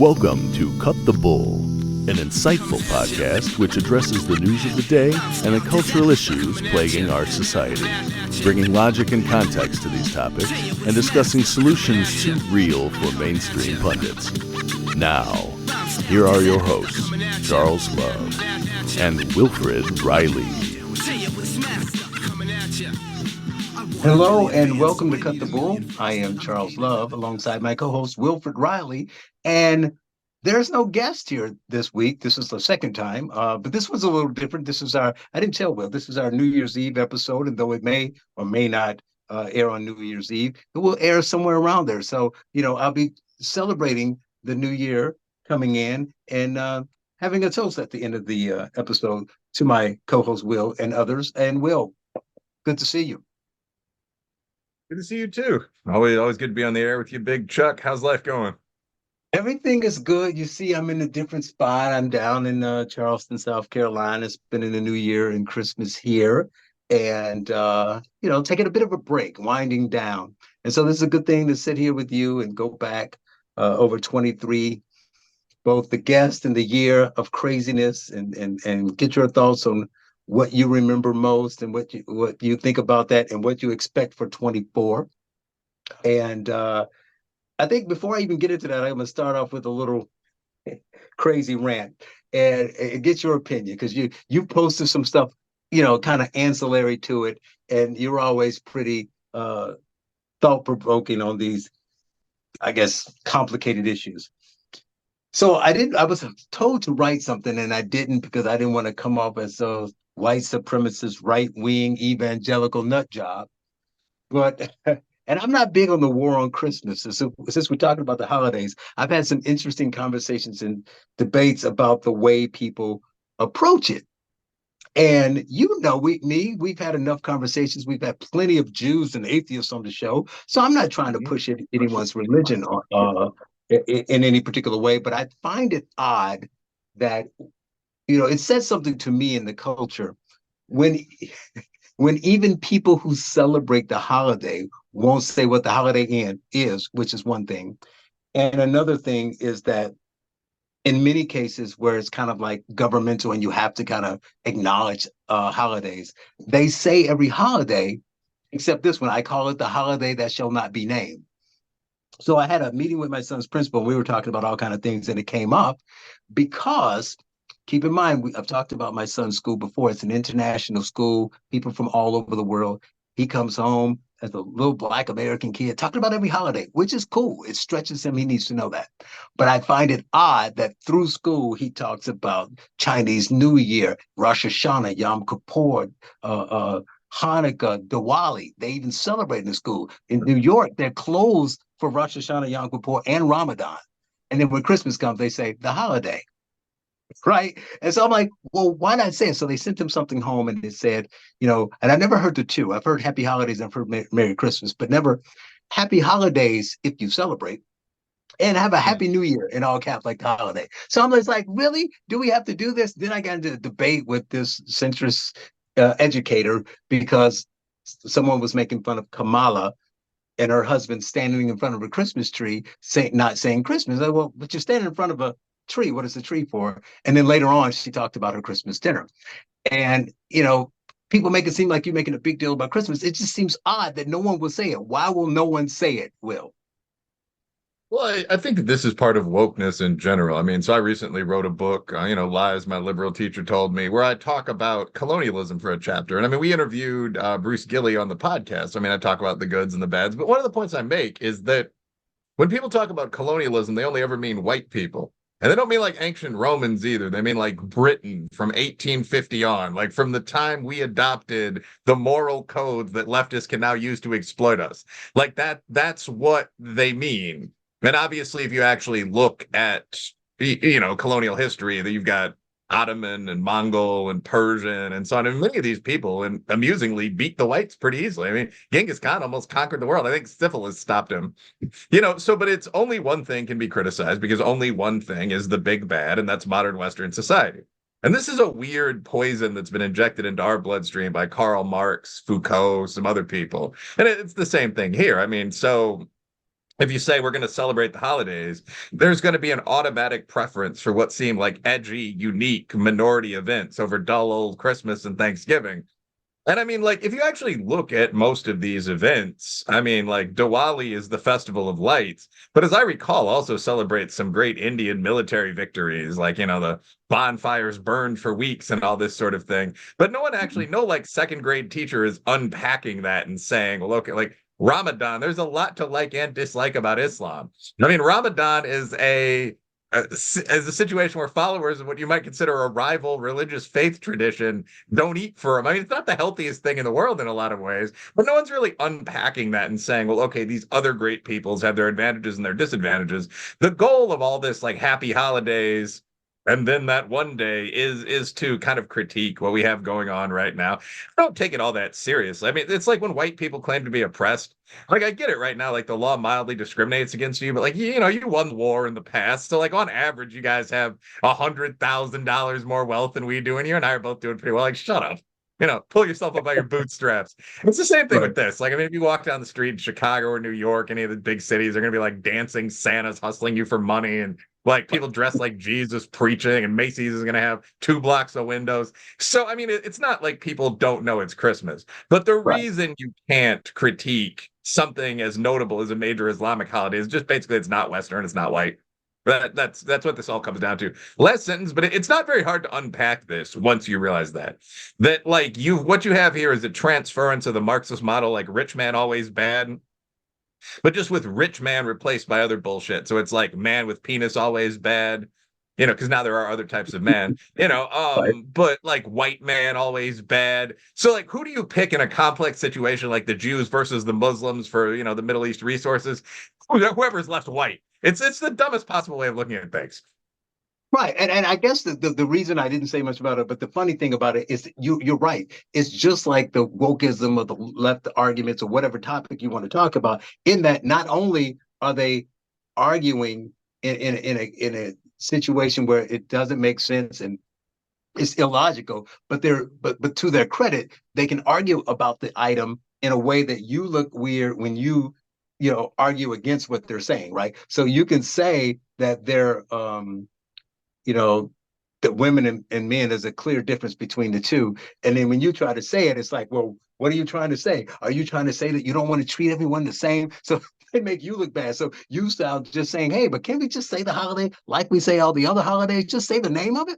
Welcome to Cut the Bull, an insightful podcast which addresses the news of the day and the cultural issues plaguing our society, bringing logic and context to these topics and discussing solutions too real for mainstream pundits. Now, here are your hosts, Charles Love and Wilfred Riley. Hello and welcome to Cut the Bull. I am Charles Love alongside my co-host Wilfred Riley, and there's no guest here this week. This is the second time, but this was a little different. This is I didn't tell Will, this is our New Year's Eve episode, and though it may or may not air on New Year's Eve, it will air somewhere around there. So, I'll be celebrating the new year coming in and having a toast at the end of the episode to my co-host Will and others. And Will, good to see you. Good to see you too. Always good to be on the air with you, Big Chuck. How's life going? Everything is good. You see, I'm in a different spot. I'm down in Charleston, South Carolina, spending the New Year and Christmas here, and taking a bit of a break, winding down. And so this is a good thing to sit here with you and go back over 23, both the guest and the year of craziness, and get your thoughts on what you remember most and what you think about that and what you expect for 24. And I think before I even get into that, I'm going to start off with a little crazy rant and get your opinion, because you posted some stuff, kind of ancillary to it, and you're always pretty thought-provoking on these, I guess, complicated issues. So I was told to write something, and I didn't, because I didn't want to come off as a white supremacist, right-wing, evangelical nut job. But and I'm not big on the war on Christmas. So since we're talking about the holidays, I've had some interesting conversations and debates about the way people approach it. And we've had enough conversations. We've had plenty of Jews and atheists on the show. So I'm not trying to push anyone's religion in any particular way, but I find it odd that, it says something to me in the culture when even people who celebrate the holiday won't say what the holiday is, which is one thing. And another thing is that in many cases where it's kind of like governmental and you have to kind of acknowledge holidays, they say every holiday, except this one, I call it the holiday that shall not be named. So I had a meeting with my son's principal, and we were talking about all kinds of things, and it came up because, keep in mind, I've talked about my son's school before. It's an international school, people from all over the world. He comes home as a little Black American kid talking about every holiday, which is cool. It stretches him. He needs to know that. But I find it odd that through school, he talks about Chinese New Year, Rosh Hashanah, Yom Kippur, Hanukkah, Diwali. They even celebrate in the school. In New York, they're closed for Rosh Hashanah, Yom Kippur, and Ramadan. And then when Christmas comes, they say the holiday. Right. And so I'm like, well, why not say it? So they sent him something home, and it said, and I never heard the two. I've heard Happy Holidays and I've heard Merry Christmas, but never Happy Holidays if you celebrate, and have a Happy New Year in all caps, like the holiday. So I'm just like, really? Do we have to do this? Then I got into a debate with this centrist educator because someone was making fun of Kamala and her husband standing in front of a Christmas tree, not saying Christmas. Like, well, but you're standing in front of a tree. What is the tree for? And then later on, she talked about her Christmas dinner. And, people make it seem like you're making a big deal about Christmas. It just seems odd that no one will say it. Why will no one say it, Will? Well, I think that this is part of wokeness in general. I mean, so I recently wrote a book, Lies My Liberal Teacher Told Me, where I talk about colonialism for a chapter. And I mean, we interviewed Bruce Gilley on the podcast. I mean, I talk about the goods and the bads. But one of the points I make is that when people talk about colonialism, they only ever mean white people. And they don't mean like ancient Romans either. They mean like Britain from 1850 on, like from the time we adopted the moral codes that leftists can now use to exploit us. Like that's what they mean. And obviously, if you actually look at, colonial history, that you've got Ottoman and Mongol and Persian and so on. And many of these people, and amusingly, beat the whites pretty easily. I mean, Genghis Khan almost conquered the world. I think syphilis stopped him. But it's only one thing can be criticized, because only one thing is the big bad, and that's modern Western society. And this is a weird poison that's been injected into our bloodstream by Karl Marx, Foucault, some other people. And it's the same thing here. I mean, so if you say we're going to celebrate the holidays, there's going to be an automatic preference for what seem like edgy, unique minority events over dull old Christmas and Thanksgiving. And I mean, like, if you actually look at most of these events, I mean, like, Diwali is the festival of lights, but as I recall, also celebrates some great Indian military victories, like, the bonfires burned for weeks and all this sort of thing. But no one actually, no, like, second grade teacher is unpacking that and saying, well, okay, like, Ramadan, there's a lot to like and dislike about Islam. I mean, Ramadan is as a situation where followers of what you might consider a rival religious faith tradition don't eat for them. I mean, it's not the healthiest thing in the world in a lot of ways, but no one's really unpacking that and saying, well, okay, these other great peoples have their advantages and their disadvantages. The goal of all this, like happy holidays, and then that one day is to kind of critique what we have going on right now. I don't take it all that seriously. I mean, it's like when white people claim to be oppressed. Like I get it right now, like the law mildly discriminates against you, but like you won the war in the past. So like on average, you guys have $100,000 more wealth than we do, and you and I are both doing pretty well. Like, shut up. Pull yourself up by your bootstraps. It's the same thing Right. with this. Like, I mean, if you walk down the street in Chicago or New York, any of the big cities, they're gonna be like dancing Santas hustling you for money, and like people dressed like Jesus preaching, and Macy's is gonna have 2 blocks of windows. So I mean, it's not like people don't know it's Christmas, but the Right. reason you can't critique something as notable as a major Islamic holiday is just basically it's not Western, it's not white. That's what this all comes down to. Last sentence, but it's not very hard to unpack this once you realize that like what you have here is a transference of the Marxist model, like rich man always bad, but just with rich man replaced by other bullshit. So it's like man with penis always bad, because now there are other types of man, Right. but like white man always bad. So like who do you pick in a complex situation like the Jews versus the Muslims for, the Middle East resources? Whoever's left white. It's the dumbest possible way of looking at things. Right. And I guess the reason I didn't say much about it, but the funny thing about it is you're right. It's just like the wokeism of the left arguments or whatever topic you want to talk about, in that not only are they arguing in a situation where it doesn't make sense and it's illogical, but to their credit, they can argue about the item in a way that you look weird when you argue against what they're saying, right? So you can say that they're that women and men, there's a clear difference between the two. And then when you try to say it, it's like, well, what are you trying to say? Are you trying to say that you don't want to treat everyone the same? So they make you look bad. So you sound just saying, hey, but can't we just say the holiday like we say all the other holidays? Just say the name of it.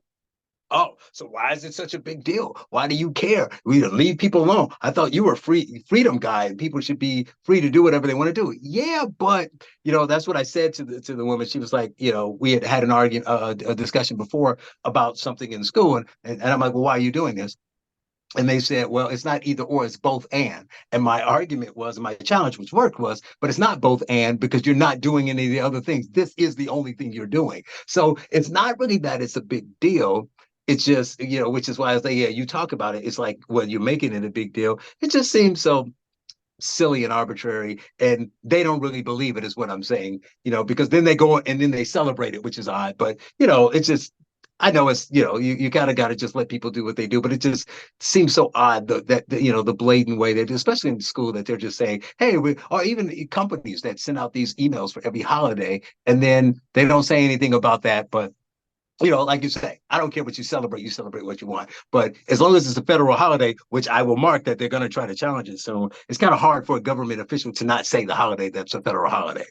Oh, so why is it such a big deal? Why do you care? We leave people alone. I thought you were freedom guy, and people should be free to do whatever they want to do. Yeah, but that's what I said to the woman. She was like, we had an argument, a discussion before about something in school, and I'm like, well, why are you doing this? And they said, well, it's not either or, it's both and. And my argument was, my challenge, which worked, was, but it's not both and because you're not doing any of the other things. This is the only thing you're doing. So it's not really that it's a big deal. It's just, which is why I say, yeah, you talk about it. It's like, well, you're making it a big deal. It just seems so silly and arbitrary, and they don't really believe it, is what I'm saying, because then they go and then they celebrate it, which is odd. But, it's just, I know it's, you kind of got to just let people do what they do, but it just seems so odd that the blatant way that, especially in school, that they're just saying, hey, or even companies that send out these emails for every holiday, and then they don't say anything about that. But like you say, I don't care what you celebrate what you want. But as long as it's a federal holiday, which I will mark that they're going to try to challenge it. So it's kind of hard for a government official to not say the holiday that's a federal holiday.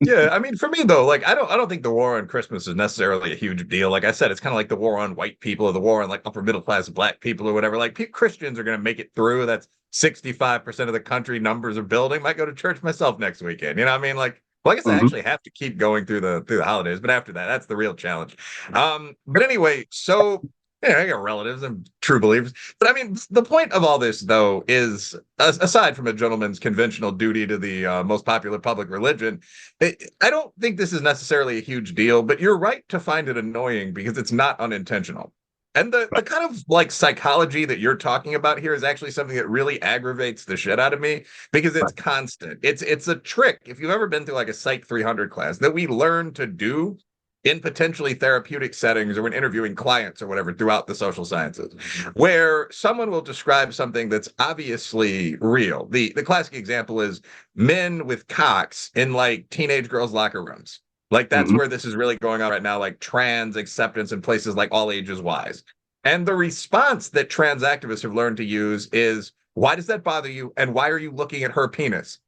Yeah, I mean, for me though, like I don't think the war on Christmas is necessarily a huge deal. Like I said, it's kind of like the war on white people or the war on like upper middle class black people or whatever. Like Christians are going to make it through. That's 65% of the country. Numbers are building. Might go to church myself next weekend. You know what I mean? Like, well, I guess I Mm-hmm. actually have to keep going through the holidays, but after that, that's the real challenge. But anyway, so yeah, I got relatives and true believers. But I mean, the point of all this, though, is aside from a gentleman's conventional duty to the most popular public religion, I don't think this is necessarily a huge deal, but you're right to find it annoying because it's not unintentional. And the Right. kind of like psychology that you're talking about here is actually something that really aggravates the shit out of me because it's Right. constant. It's a trick. If you've ever been through like a Psych 300 class that we learn to do in potentially therapeutic settings or when interviewing clients or whatever throughout the social sciences, where someone will describe something that's obviously real. The classic example is men with cocks in like teenage girls' locker rooms. Like that's Mhm. where this is really going on right now, like trans acceptance in places like All Ages Wise. And the response that trans activists have learned to use is, why does that bother you? And why are you looking at her penis?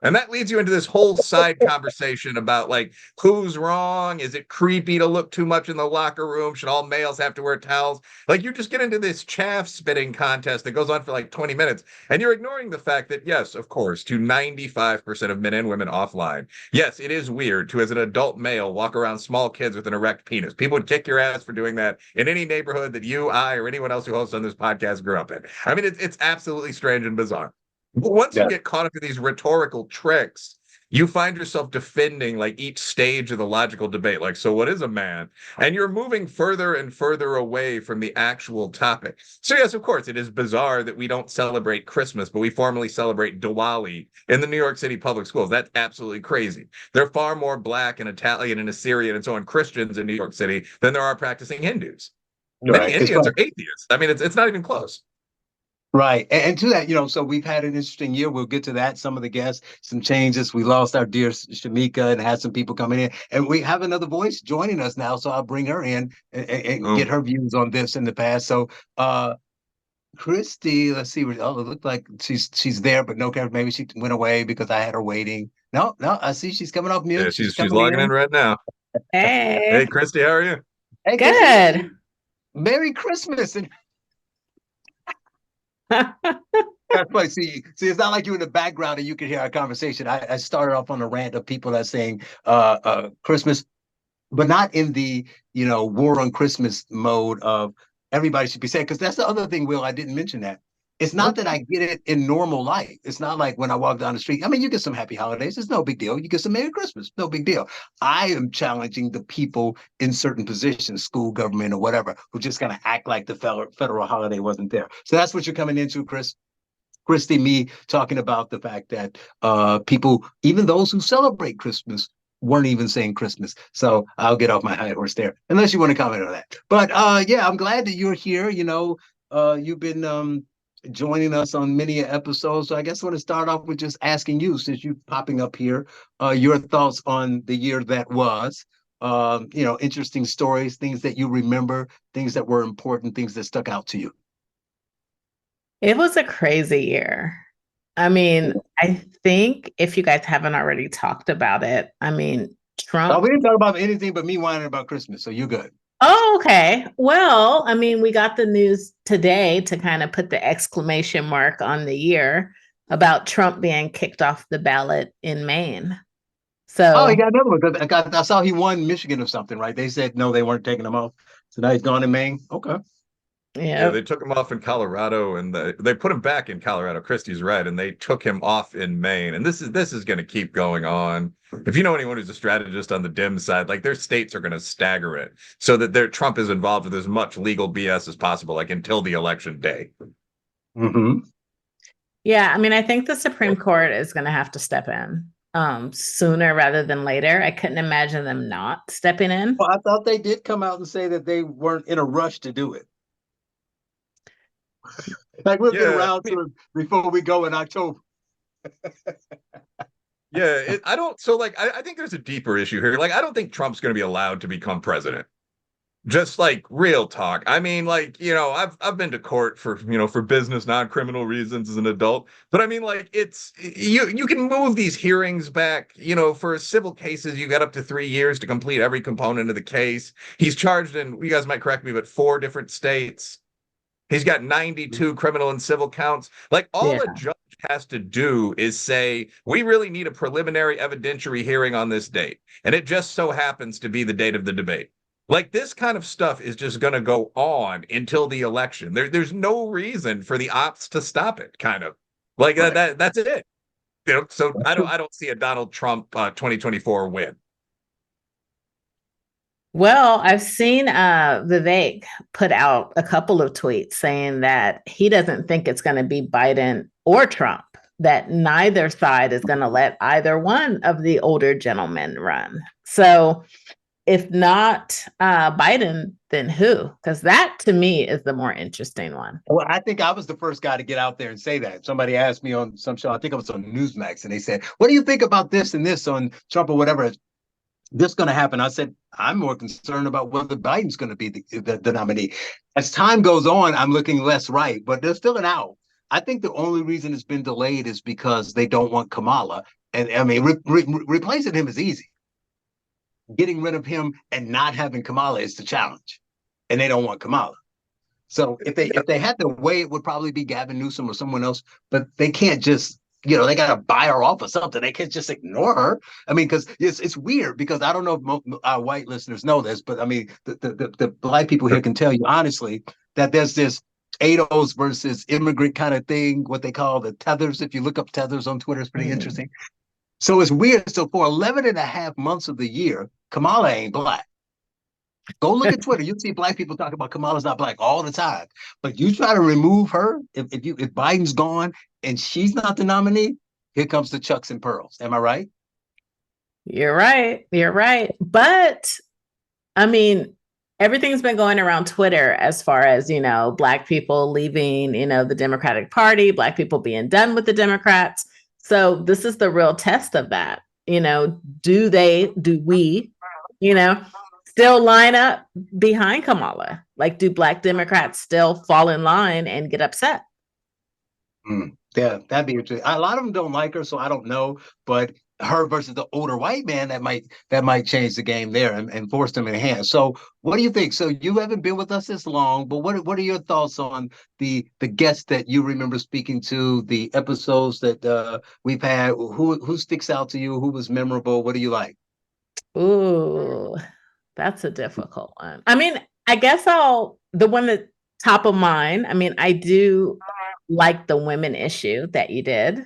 And that leads you into this whole side conversation about like who's wrong? Is it creepy to look too much in the locker room? Should all males have to wear towels? Like you just get into this chaff spitting contest that goes on for like 20 minutes. And you're ignoring the fact that, yes, of course, to 95% of men and women offline, yes, it is weird to, as an adult male, walk around small kids with an erect penis. People would kick your ass for doing that in any neighborhood that you, I, or anyone else who hosts on this podcast grew up in. I mean, it's absolutely strange and bizarre. But once you Yeah. get caught up in these rhetorical tricks, you find yourself defending like each stage of the logical debate. Like, so what is a man? And you're moving further and further away from the actual topic. So, yes, of course, it is bizarre that we don't celebrate Christmas, but we formally celebrate Diwali in the New York City public schools. That's absolutely crazy. There are far more Black and Italian and Assyrian and so on Christians in New York City than there are practicing Hindus. Many Right. It's Indians fun. are atheists. I mean, it's not even close. Right. And to that, so we've had an interesting year. We'll get to that. Some of the guests, some changes. We lost our dear Shamika and had some people coming in. And we have another voice joining us now. So I'll bring her in and get her views on this in the past. So Christy, let's see. Oh, it looked like she's there, but no camera. Maybe she went away because I had her waiting. No, I see she's coming off Yeah, mute. She's she's coming logging in in. right now. Hey, Hey, Christy, how are you? Hey, Christy, good. Merry Christmas. And that's funny. See, it's not like you're in the background and you can hear our conversation. I started off on a rant of people that saying Christmas, but not in the war on Christmas mode of everybody should be saying, because that's the other thing, Will, I didn't mention that. It's not that I get it in normal life. It's not like when I walk down the street. I mean, you get some happy holidays. It's no big deal. You get some Merry Christmas. No big deal. I am challenging the people in certain positions, school, government, or whatever, who just kind of act like the federal holiday wasn't there. So that's what you're coming into, Christy, me talking about the fact that people, even those who celebrate Christmas, weren't even saying Christmas. So I'll get off my high horse there, unless you want to comment on that. But yeah, I'm glad that you're here. You've been joining us on many episodes. So I guess I want to start off with just asking you, since you're popping up here, your thoughts on the year that was. Interesting stories, things that you remember, things that were important, things that stuck out to you. It was a crazy year. I mean, I think if you guys haven't already talked about it, I mean, Trump. We didn't talk about anything but me whining about Christmas, so you're good. Oh, okay. Well, I mean, we got the news today to kind of put the exclamation mark on the year about Trump being kicked off the ballot in Maine. Oh, he So, got another one. 'Cause I saw he won Michigan or something, right? They said no, they weren't taking him off. So now he's gone in Maine. Okay. Yeah, yeah. they took him off in Colorado and they put him back in Colorado. Christy's right, and they took him off in Maine. And this is going to keep going on. If you know anyone who's a strategist on the Dem side, like their states are going to stagger it so that their Trump is involved with as much legal BS as possible, like until the election day. Mm-hmm. Yeah, I mean, I think the Supreme Court is going to have to step in sooner rather than later. I couldn't imagine them not stepping in. Well, I thought they did come out and say that they weren't in a rush to do it. Like we'll get around to it before we go in October. Yeah, I don't. So, like, I think there's a deeper issue here. Like, I don't think Trump's going to be allowed to become president. Just like real talk. I mean, like, I've been to court for, for business, non-criminal reasons as an adult. But I mean, like, it's you can move these hearings back, for civil cases, you got up to 3 years to complete every component of the case. He's charged in, you guys might correct me, but 4 different states. He's got 92 criminal and civil counts. Like all a judge has to do is say, we really need a preliminary evidentiary hearing on this date. And it just so happens to be the date of the debate. Like this kind of stuff is just going to go on until the election. There's no reason for the ops to stop it, kind of. Like Right. that's it. So I don't see a Donald Trump 2024 win. Well, I've seen Vivek put out a couple of tweets saying that he doesn't think it's going to be Biden or Trump, that neither side is going to let either one of the older gentlemen run. So if not Biden, then who? Because that to me is the more interesting one. Well, I think I was the first guy to get out there and say that. Somebody asked me on some show, I think it was on Newsmax, and they said, "What do you think about this and this on Trump or whatever? This going to happen?" I said, "I'm more concerned about whether Biden's going to be the nominee." As time goes on, I'm looking less right, but there's still an out. I think the only reason it's been delayed is because they don't want Kamala. And I mean, replacing him is easy. Getting rid of him and not having Kamala is the challenge. And they don't want Kamala. So if they had their way, it would probably be Gavin Newsom or someone else, but they can't just, they got to buy her off or something. They can't just ignore her. I mean, because it's weird, because I don't know if our white listeners know this, but I mean, the Black people here can tell you honestly that there's this ADOS versus immigrant kind of thing, what they call the tethers. If you look up tethers on Twitter, it's pretty interesting. So it's weird. So for 11 and a half months of the year, Kamala ain't Black. Go look at Twitter. You'll see Black people talk about Kamala's not Black all the time. But you try to remove her, if Biden's gone and she's not the nominee, here comes the Chucks and Pearls. Am I right? You're right. You're right. But I mean, everything's been going around Twitter as far as, Black people leaving, the Democratic Party, Black people being done with the Democrats. So this is the real test of that. Do we, still line up behind Kamala? Like, do Black Democrats still fall in line and get upset? Yeah, that'd be interesting. A lot of them don't like her, so I don't know. But her versus the older white man, that might change the game there and force them in hand. So what do you think? So you haven't been with us this long, but what are your thoughts on the guests that you remember speaking to, the episodes that we've had? Who sticks out to you? Who was memorable? What do you like? Ooh, that's a difficult one. I mean, I guess the one that top of mind, I mean, I do like the women issue that you did.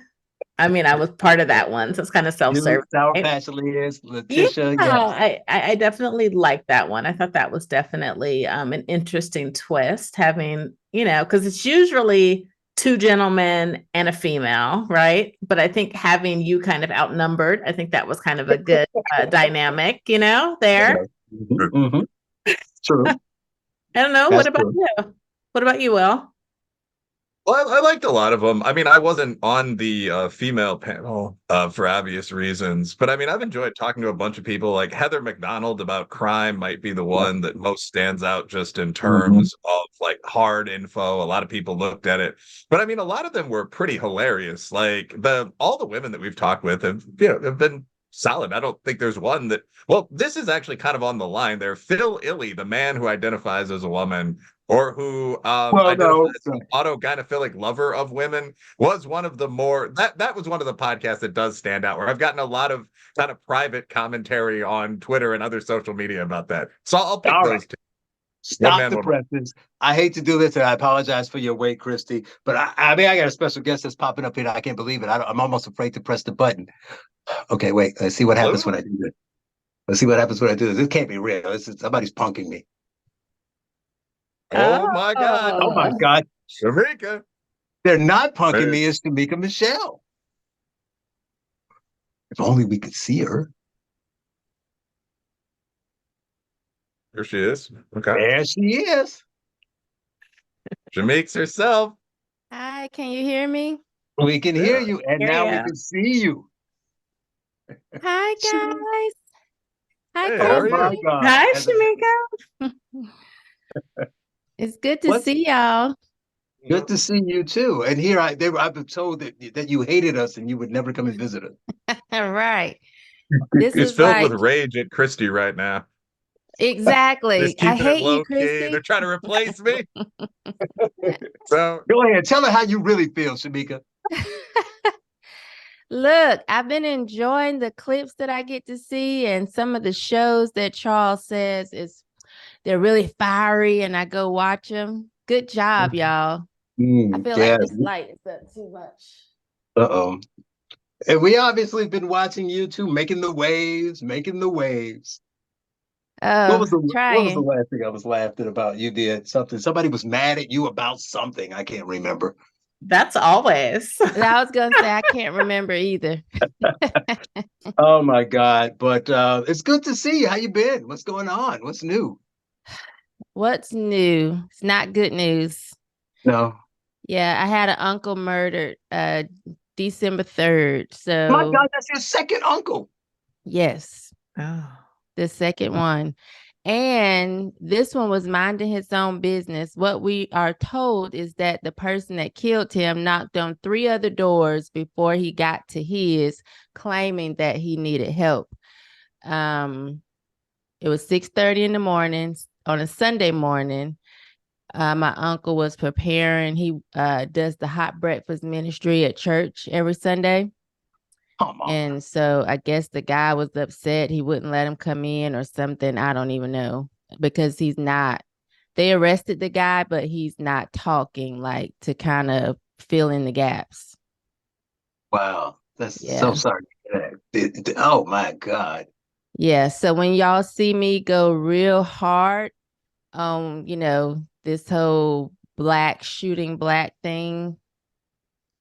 I mean, I was part of that one, so it's kind of self-serving. Sour Patch Liz, Letitia. Yeah, I definitely like that one. I thought that was definitely an interesting twist, having, because it's usually two gentlemen and a female, right? But I think having you kind of outnumbered, I think that was kind of a good dynamic, there. Mm-hmm. True. I don't know. What about you? What about you, Will? Well, I liked a lot of them. I mean, I wasn't on the female panel for obvious reasons, but I mean, I've enjoyed talking to a bunch of people. Like Heather McDonald about crime might be the one that most stands out just in terms of like hard info. A lot of people looked at it, but I mean, a lot of them were pretty hilarious. Like all the women that we've talked with have been solid. I don't think there's one that, well, this is actually kind of on the line there. Phil Illey, the man who identifies as a woman, or who identifies as an autogynephilic lover of women, was one of the more, that was one of the podcasts that does stand out, where I've gotten a lot of kind of private commentary on Twitter and other social media about that. So I'll pick those two. Stop the presses. I hate to do this, and I apologize for your wait, Christy, but I mean, I got a special guest that's popping up here. I can't believe it. I'm almost afraid to press the button. Okay, wait. Let's see what happens when I do this. Let's see what happens when I do this. This can't be real. Somebody's punking me. Oh my God. Oh my God. Shamika. They're not punking me. It's Shamika Michelle. If only we could see her. There she is. Okay. There she is. Shamik's herself. Hi, can you hear me? We can hear you, and now we can see you. Hi, guys. Hi, Hey, Christy. how are you? Hi, Shamika. It's good to see y'all. Good to see you too. And here I've been told that you hated us and you would never come and visit us. Right. This It's is filled like with rage at Christy right now. exactly. I hate you, key. Christy. They're trying to replace me. So go ahead, tell her how you really feel, Shamika. Look, I've been enjoying the clips that I get to see, and some of the shows that Charles says they're really fiery, and I go watch them. Good job, y'all. I feel like this light is up too much. Uh-oh. And we obviously been watching you too, making the waves. What was the last thing I was laughing about? You did something. Somebody was mad at you about something. I can't remember. That's always. I was gonna say I can't remember either. Oh my God. But it's good to see you. How you been? What's going on? What's new? What's new? It's not good news. No. Yeah, I had an uncle murdered December 3rd. My So God, that's your second uncle. yes, Oh. the second one. And this one was minding his own business. What we are told is that the person that killed him knocked on 3 other doors before he got to his, claiming that he needed help. It was 6:30 in the morning on a Sunday morning. My uncle was preparing. He does the hot breakfast ministry at church every Sunday. Come on. And so I guess the guy was upset. He wouldn't let him come in or something. I don't even know, because he's not. They arrested the guy, but he's not talking, like, to kind of fill in the gaps. Wow. That's so Yeah. sorry to hear that. Oh my God. Yeah. So when y'all see me go real hard on, this whole black shooting black thing,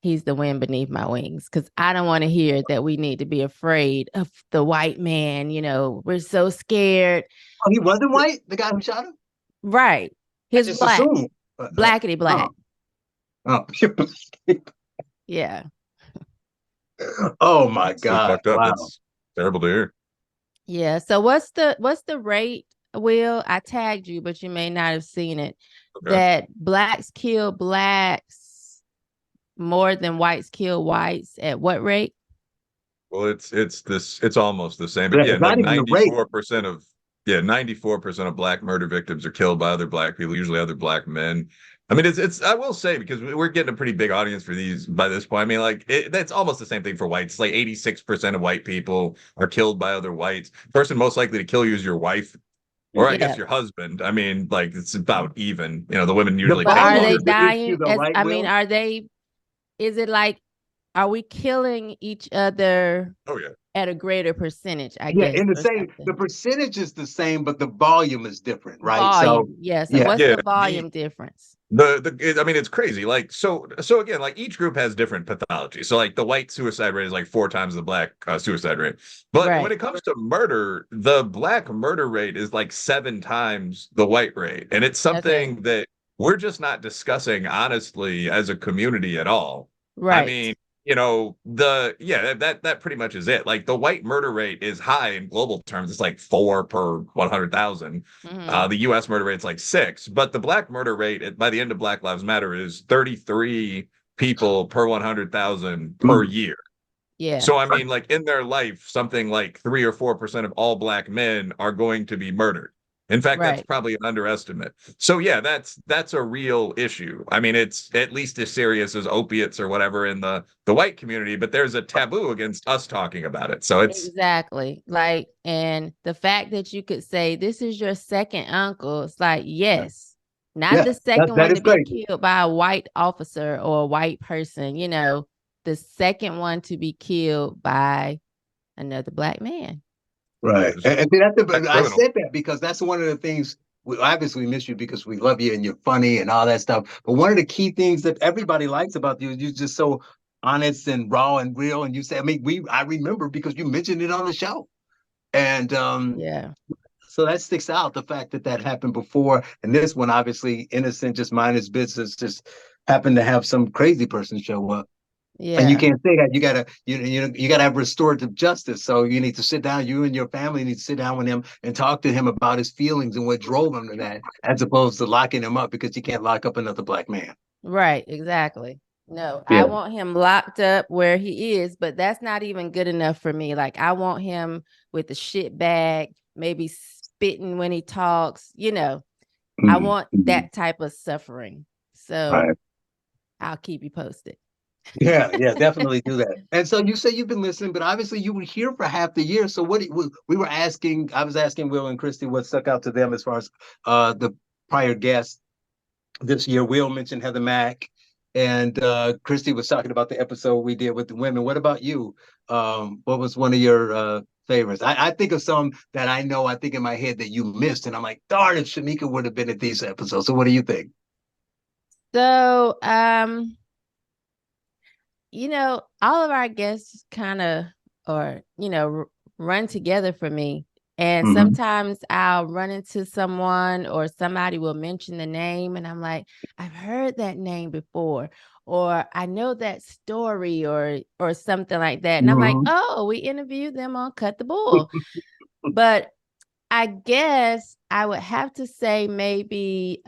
he's the wind beneath my wings, because I don't want to hear that we need to be afraid of the white man. We're so scared. Oh, he wasn't white? The guy who shot him? Right. I His just black, assumed. blackity black. Oh. Yeah. Oh my So God. fucked up. Wow. That's terrible to hear. Yeah. So what's the rate, Will? I tagged you, but you may not have seen it. Okay. That blacks kill blacks more than whites kill whites. At what rate? Well, it's almost the same. But Yeah, yeah, it's like not even the rate. 94% of black murder victims are killed by other black people, usually other black men. I mean, it's I will say, because we're getting a pretty big audience for these by this point. I mean, like that's almost the same thing for whites. It's like 86% of white people are killed by other whites. Person most likely to kill you is your wife, or I Yeah. guess your husband. I mean, like it's about even. The women The usually But take are volume they is the issue, dying? though, right, Will? Are they? Is it like, are we killing each other Oh yeah. at a greater percentage, I Yeah, guess, in the or same, the something? percentage is the same, but the volume is different, right? So, Volume. Yeah. So yeah. what's Yeah. the volume difference? I mean, it's crazy. Like, so again, like each group has different pathology. So like the white suicide rate is like 4 times the black suicide rate. But when Right. it comes to murder, the black murder rate is like 7 times the white rate. And it's Okay. something that we're just not discussing honestly as a community at all. I Right. mean, that pretty much is it. Like the white murder rate is high in global terms. It's like 4 per 100,000. Mhm. The U.S. murder rate's like 6, but the black murder rate by the end of Black Lives Matter is 33 people per 100,000 per Mm, year. Yeah. So I mean, like in their life, something like 3 or 4% of all black men are going to be murdered. In fact, that's Right. probably an underestimate. So yeah, that's a real issue. I mean, it's at least as serious as opiates or whatever in the white community, but there's a taboo against us talking about it. So it's Exactly. Like, and the fact that you could say this is your second uncle, it's like, yes, not yeah, the second that one is to be crazy. killed by a white officer or a white person, the second one to be killed by another black man. Right. just And that's black I criminal. said that because that's one of the things we obviously miss you because we love you and you're funny and all that stuff. But one of the key things that everybody likes about you is you're just so honest and raw and real. And you say, I remember because you mentioned it on the show. And Yeah. so that sticks out, the fact that that happened before. And this one, obviously innocent, just mind his business, just happened to have some crazy person show up. And you Yeah. can't say that. You gotta have restorative justice. So you need to sit down. You and your family need to sit down with him and talk to him about his feelings and what drove him to that, as opposed to locking him up, because you can't lock up another black man. Right. Exactly. No, I Yeah. want him locked up where he is, but that's not even good enough for me. Like, I want him with a shit bag, maybe spitting when he talks, I want that type of suffering. So Right. I'll keep you posted. Yeah, definitely do that. And so you say you've been listening, but obviously you were here for half the year. So we were asking, I was asking Will and Christy what stuck out to them as far as the prior guests this year. Will mentioned Heather Mack, and Christy was talking about the episode we did with the women. What about you? What was one of your favorites? I think of some that I think in my head that you missed, and I'm like, darn, if Shamika would have been at these episodes. So what do you think? So all of our guests kind of, or, run together for me. And Mhm. sometimes I'll run into someone or somebody will mention the name and I'm like, I've heard that name before, or I know that story or something like that. And I'm like, Mhm. oh, we interviewed them on Cut the Bull. But I guess I would have to say maybe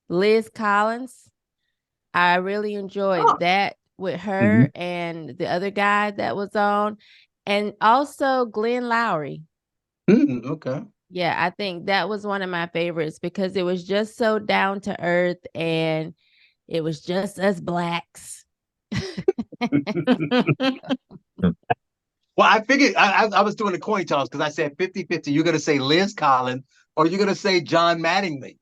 Liz Collins. I really enjoyed Oh. that with Mhm. her and the other guy that was on. And also Glenn Lowry. Okay. Yeah, I think that was one of my favorites because it was just so down to earth and it was just us Blacks. Well, I figured I was doing a coin toss because I said 50-50. You're going to say Liz Collins or you're going to say John Mattingly.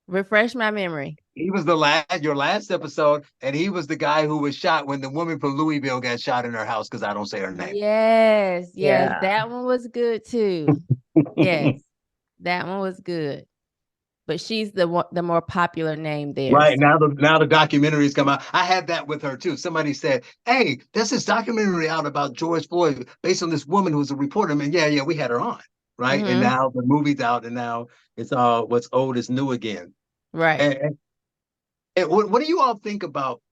Refresh my memory. He was your last episode, and he was the guy who was shot when the woman from Louisville got shot in her house because I don't say her name. Yes, Yeah. that one was good too. Yes, that one was good. But she's the more popular name there. Right, So. now the documentaries come out. I had that with her too. Somebody said, "Hey, there's this documentary out about George Floyd based on this woman who's a reporter." And yeah, we had her on, right? And Mhm. now the movie's out, and now it's all what's old is new again. Right. And what do you all think about?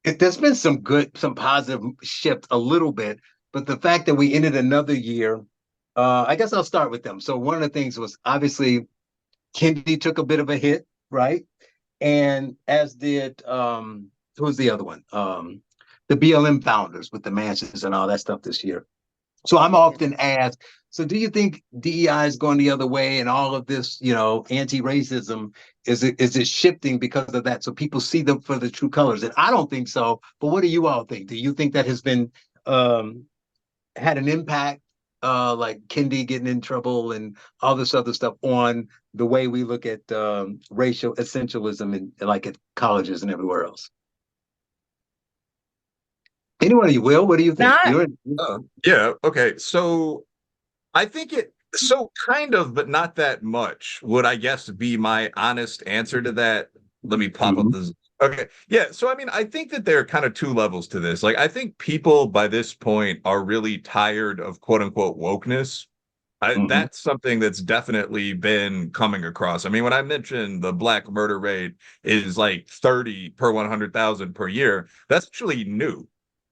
There's been some positive shift a little bit, but the fact that we ended another year, I guess I'll start with them. So one of the things was obviously Kendi took a bit of a hit, right? And as did who was the other one? The BLM founders with the mansions and all that stuff this year. So I'm often asked, so do you think DEI is going the other way and all of this, anti-racism, is it shifting because of that? So people see them for the true colors. And I don't think so. But what do you all think? Do you think that has been had an impact, like Kendi getting in trouble and all this other stuff on the way we look at racial essentialism in like at colleges and everywhere else? Anyone of you, Will, what do you think? Not Yeah. Okay. So I think kind of, but not that much would, I guess, be my honest answer to that. Let me pop up Mhm. this. Okay. Yeah. So, I mean, I think that there are kind of two levels to this. Like, I think people by this point are really tired of quote unquote wokeness. Mhm. That's something that's definitely been coming across. I mean, when I mentioned the black murder rate is like 30 per 100,000 per year, that's actually new.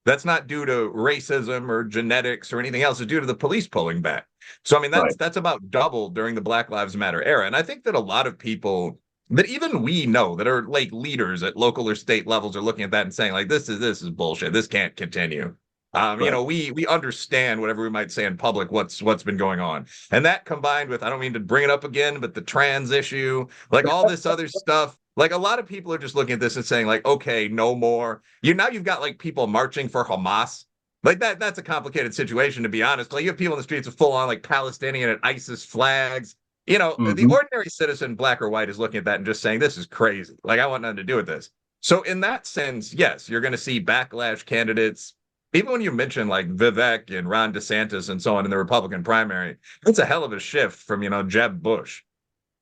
That's not due to racism or genetics or anything else. It's due to the police pulling back. So, I mean, Right. that's about double during the Black Lives Matter era. And I think that a lot of people that even we know that are like leaders at local or state levels are looking at that and saying, like, this is bullshit. This can't continue. Right. We understand whatever we might say in public, what's been going on. And that combined with, I don't mean to bring it up again, but the trans issue, like all this other stuff, like a lot of people are just looking at this and saying, like, okay, no more. You've got like people marching for Hamas. Like that's a complicated situation, to be honest. Like you have people in the streets with full on like Palestinian and ISIS flags. The Mhm. ordinary citizen, black or white, is looking at that and just saying, this is crazy. Like I want nothing to do with this. So in that sense, yes, you're going to see backlash candidates. Even when you mention like Vivek and Ron DeSantis and so on in the Republican primary, it's a hell of a shift from, Jeb Bush.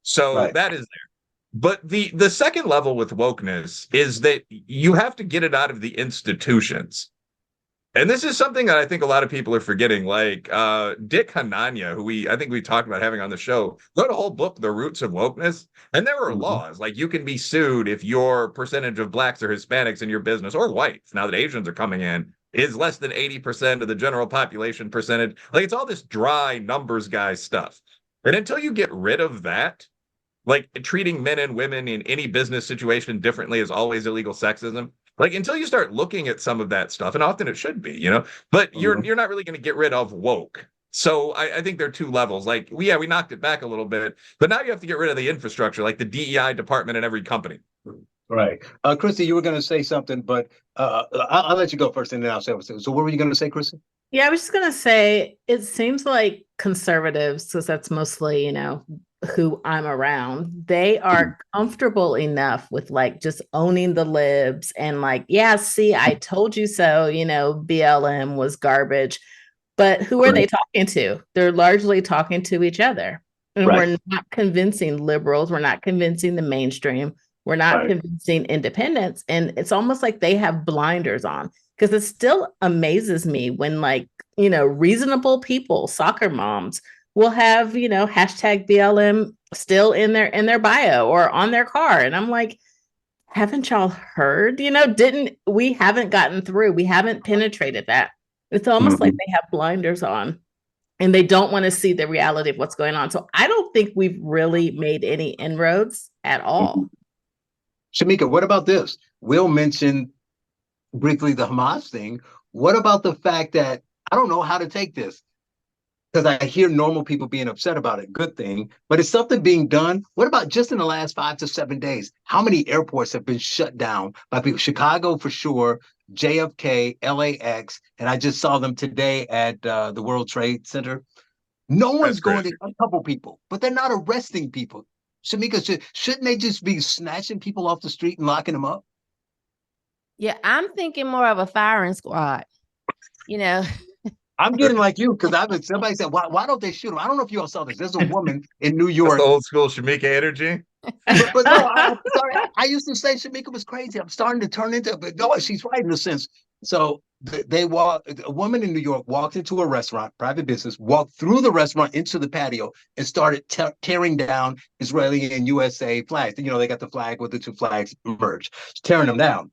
So Right. that is there. But the second level with wokeness is that you have to get it out of the institutions. And this is something that I think a lot of people are forgetting. Like Dick Hanania, who I think we talked about having on the show, wrote a whole book, The Roots of Wokeness. And there are Mhm. laws. Like you can be sued if your percentage of blacks or Hispanics in your business, or whites, now that Asians are coming in, is less than 80% of the general population percentage. Like it's all this dry numbers guy stuff. And until you get rid of that, like treating men and women in any business situation differently is always illegal sexism. Like until you start looking at some of that stuff, and often it should be, but you're Mhm. you're not really going to get rid of woke. So I think there are two levels. Like, we knocked it back a little bit, but now you have to get rid of the infrastructure, like the DEI department in every company. Right. Christy, you were going to say something, but I'll let you go first and then I'll say something. So what were you going to say, Christy? Yeah, I was just gonna say it seems like conservatives, because that's mostly, who I'm around, they are comfortable enough with like just owning the libs and like, yeah, see, I told you so, BLM was garbage. But who are Right. they talking to? They're largely talking to each other. And Right. we're not convincing liberals, we're not convincing the mainstream. We're not Right. convincing independents. And it's almost like they have blinders on, because it still amazes me when, like, reasonable people, soccer moms, will have, hashtag BLM still in their bio or on their car. And I'm like, haven't y'all heard? We haven't gotten through. We haven't penetrated that. It's almost like they have blinders on and they don't want to see the reality of what's going on. So I don't think we've really made any inroads at all. Shamika, what about this? Will mentioned briefly the Hamas thing. What about the fact that I don't know how to take this? Because I hear normal people being upset about it. Good thing. But is something being done? What about just in the last 5 to 7 days? How many airports have been shut down by people? Chicago for sure, JFK, LAX, and I just saw them today at the World Trade Center. No one's going to a couple people, but they're not arresting people. Shamika, shouldn't they just be snatching people off the street and locking them up? Yeah, I'm thinking more of a firing squad. I'm getting like you because somebody said, why don't they shoot him? I don't know if you all saw this. There's a woman in New York. That's the old school Shamika energy. But no, I'm sorry. I used to say Shamika was crazy. I'm starting to turn into, but no, she's right in a sense. So a woman in New York walked into a restaurant, private business, walked through the restaurant into the patio and started tearing down Israeli and USA flags. They got the flag with the two flags merged, tearing them down.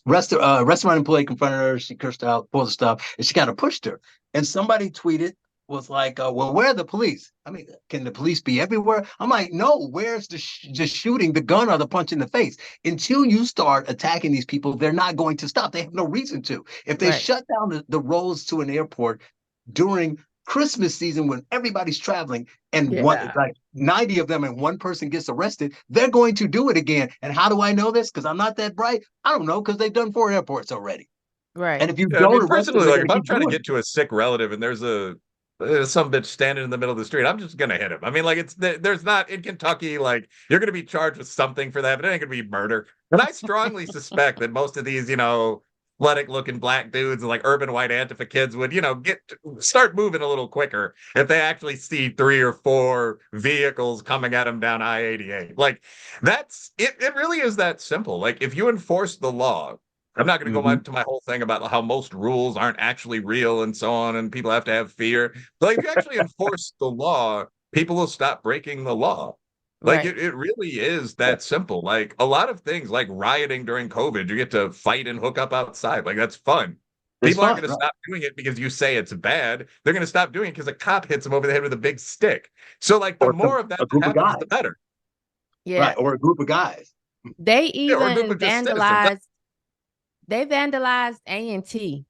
Restaurant employee confronted her. She cursed out, pulled the stuff, and she kind of pushed her. And somebody tweeted, was like, well, where are the police? I mean, can the police be everywhere? I'm like, no, where's the shooting, the gun, or the punch in the face? Until you start attacking these people, they're not going to stop. They have no reason to. If they shut down the roads to an airport during Christmas season when everybody's traveling and like 90 of them and one person gets arrested, they're going to do it again. And how do I know this? Because I'm not that bright. I don't know, because they've done 4 airports already. Right. And if you don't arrest personally, them, like if I'm trying to get to a sick relative and there's some bitch standing in the middle of the street, I'm just gonna hit him. I mean, like there's not in Kentucky, like you're gonna be charged with something for that, but it ain't gonna be murder. And I strongly suspect that most of these, athletic looking black dudes and like urban white Antifa kids would, start moving a little quicker if they actually see 3 or 4 vehicles coming at them down I-88. Like that's it. It really is that simple. Like if you enforce the law. I'm not going to go into my whole thing about how most rules aren't actually real and so on, and people have to have fear. But like, if you actually enforce the law, people will stop breaking the law. Like it really is that simple. Like a lot of things, like rioting during COVID, you get to fight and hook up outside. Like that's fun. People aren't going to stop doing it because you say it's bad. They're going to stop doing it because a cop hits them over the head with a big stick. So like the more of that happens, the better. Yeah. Right. Or a group of guys. They even vandalized. They vandalized A&T.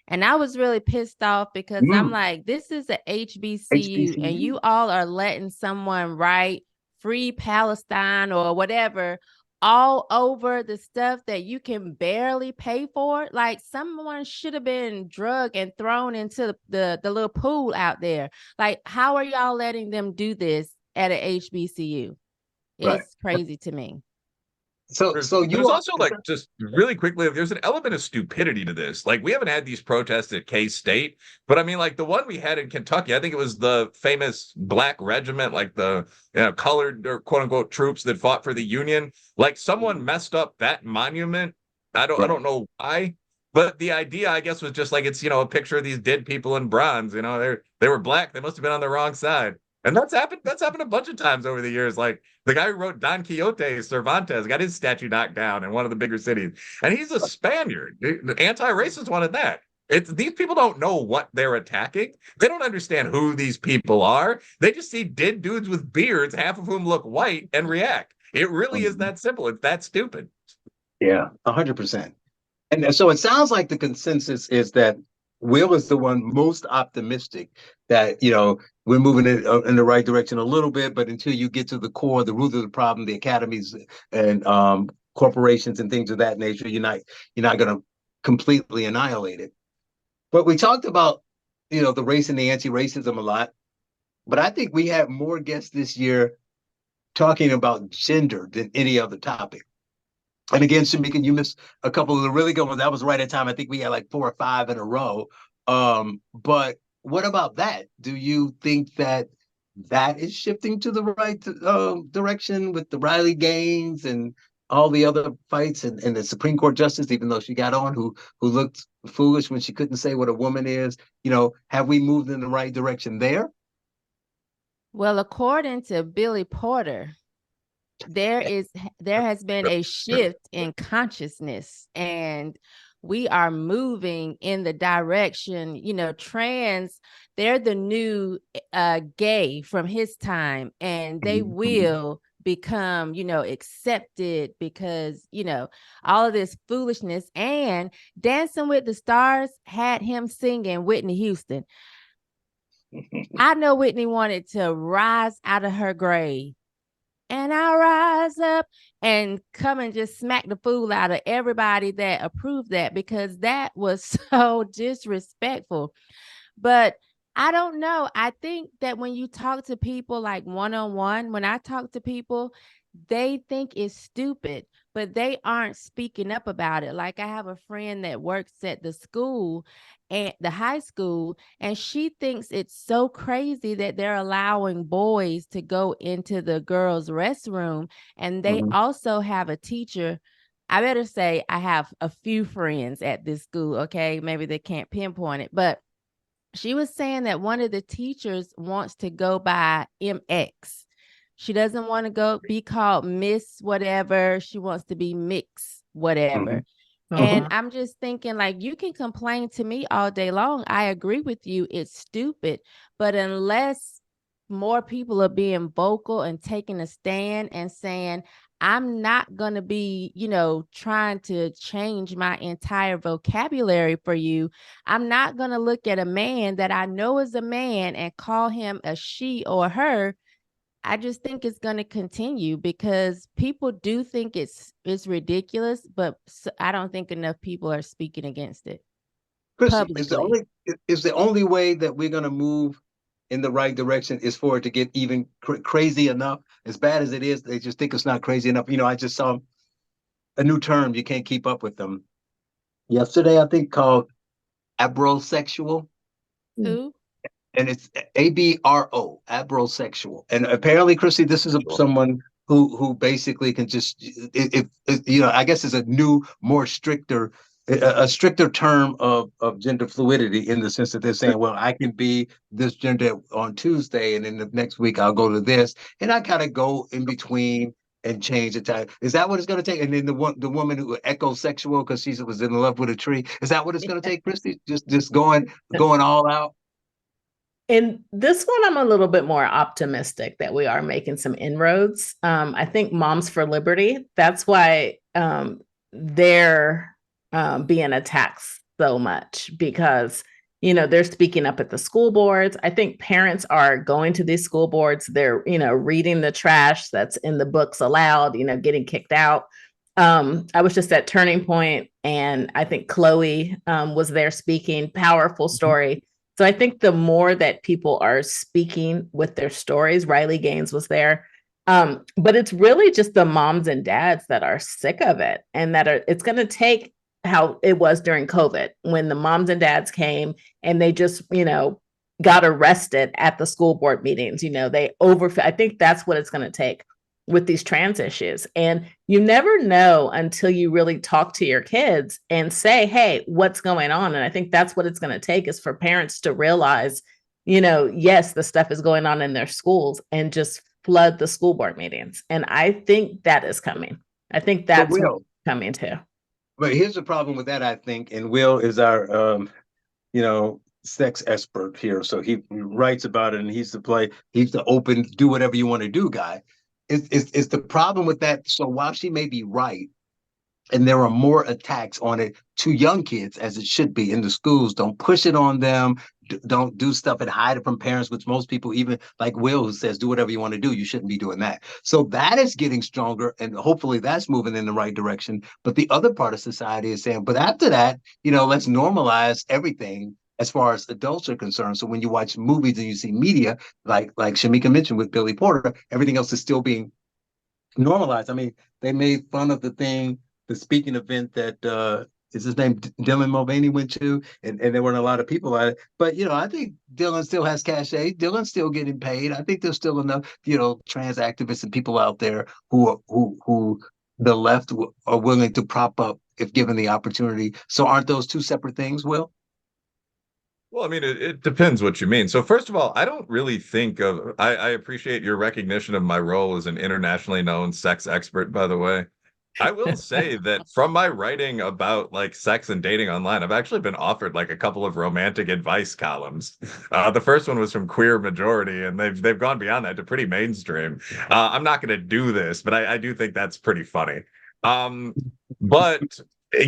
And I was really pissed off because I'm like, this is a HBCU and you all are letting someone write Free Palestine or whatever all over the stuff that you can barely pay for. Like someone should have been drugged and thrown into the little pool out there. Like, how are y'all letting them do this at an HBCU? It's crazy to me. There's also like just really quickly, there's an element of stupidity to this. Like we haven't had these protests at K-State, but I mean, like the one we had in Kentucky, I think it was the famous Black Regiment, like the colored or quote unquote troops that fought for the Union. Like someone messed up that monument. I don't know why, but the idea, I guess, was just like it's a picture of these dead people in bronze. They were black. They must have been on the wrong side. And that's happened a bunch of times over the years. Like the guy who wrote Don Quixote, Cervantes, got his statue knocked down in one of the bigger cities. And he's a Spaniard. The anti-racists wanted that. These people don't know what they're attacking. They don't understand who these people are. They just see dead dudes with beards, half of whom look white, and react. It really is that simple. It's that stupid. Yeah, 100%. And so it sounds like the consensus is that Will is the one most optimistic that, we're moving in the right direction a little bit, but until you get to the core, the root of the problem, the academies and corporations and things of that nature, you're not going to completely annihilate it. But we talked about, the race and the anti-racism a lot, but I think we had more guests this year talking about gender than any other topic. And again, Shamika, you missed a couple of the really good ones. That was right at time. I think we had like 4 or 5 in a row. But what about that? Do you think that is shifting to the right direction with the Riley Gaines and all the other fights and the Supreme Court justice, even though she got on, who looked foolish when she couldn't say what a woman is. Have we moved in the right direction there? Well, according to Billy Porter, there has been a shift in consciousness, and we are moving in the direction, trans, they're the new gay from his time, and they will become, accepted because, all of this foolishness. And Dancing with the Stars had him singing Whitney Houston. I know Whitney wanted to rise out of her grave. And I rise up and come and just smack the fool out of everybody that approved that, because that was so disrespectful. But I don't know. I think that when you talk to people like one-on-one, when I talk to people, they think it's stupid, but they aren't speaking up about it. Like, I have a friend that works at the school, and the high school, and she thinks it's so crazy that they're allowing boys to go into the girls' restroom. And they also have a teacher. I better say I have a few friends at this school. Okay, maybe they can't pinpoint it, but she was saying that one of the teachers wants to go by MX. She doesn't want to go be called Miss whatever. She wants to be Mix whatever. And I'm just thinking, like, you can complain to me all day long. I agree with you. It's stupid. But unless more people are being vocal and taking a stand and saying, I'm not going to be, trying to change my entire vocabulary for you. I'm not going to look at a man that I know is a man and call him a she or her. I just think it's going to continue because people do think it's ridiculous, but I don't think enough people are speaking against it. Christy, is the only way that we're going to move in the right direction is for it to get even crazy enough. As bad as it is, they just think it's not crazy enough. I just saw a new term. You can't keep up with them yesterday, I think, called abrosexual. Who? And it's ABRO, abrosexual. And apparently, Christy, this is someone who basically can just, I guess it's a new, more stricter, a stricter term of gender fluidity, in the sense that they're saying, well, I can be this gender on Tuesday, and then the next week I'll go to this, and I kind of go in between and change the time. Is that what it's going to take? And then the woman who ecosexual, because she was in love with a tree. Is that what it's going to take, Christy? Just going all out? In this one, I'm a little bit more optimistic that we are making some inroads. I think Moms for Liberty, that's why they're being attacked so much, because, they're speaking up at the school boards. I think parents are going to these school boards. They're, reading the trash that's in the books aloud, getting kicked out. I was just at Turning Point, and I think Chloe was there speaking. Powerful story. So I think the more that people are speaking with their stories, Riley Gaines was there. But it's really just the moms and dads that are sick of it, and that it's going to take how it was during COVID, when the moms and dads came and they just, got arrested at the school board meetings. I think that's what it's going to take with these trans issues. And you never know until you really talk to your kids and say, hey, what's going on? And I think that's what it's going to take, is for parents to realize, yes, the stuff is going on in their schools, and just flood the school board meetings. And I think that is coming. I think that's coming too. But here's the problem with that, I think, and Will is our, sex expert here. So he writes about it, and he's the open, do whatever you want to do guy. It's the problem with that. So while she may be right, and there are more attacks on it to young kids, as it should be in the schools, don't push it on them. Don't do stuff and hide it from parents, which most people, even like Will, who says, do whatever you want to do, you shouldn't be doing that. So that is getting stronger, and hopefully that's moving in the right direction. But the other part of society is saying, but after that, let's normalize everything as far as adults are concerned. So when you watch movies and you see media, like Shamika mentioned with Billy Porter, everything else is still being normalized. I mean, they made fun of the speaking event that is his name, Dylan Mulvaney, went to, and there weren't a lot of people at it. But I think Dylan still has cachet. Dylan's still getting paid. I think there's still enough, trans activists and people out there who the left are willing to prop up if given the opportunity. So aren't those two separate things, Will? Well, I mean, it depends what you mean. So first of all, I don't really think of, I appreciate your recognition of my role as an internationally known sex expert, by the way. I will say that from my writing about like sex and dating online, I've actually been offered like a couple of romantic advice columns. The first one was from Queer Majority, and they've gone beyond that to pretty mainstream. I'm not going to do this, but I do think that's pretty funny. But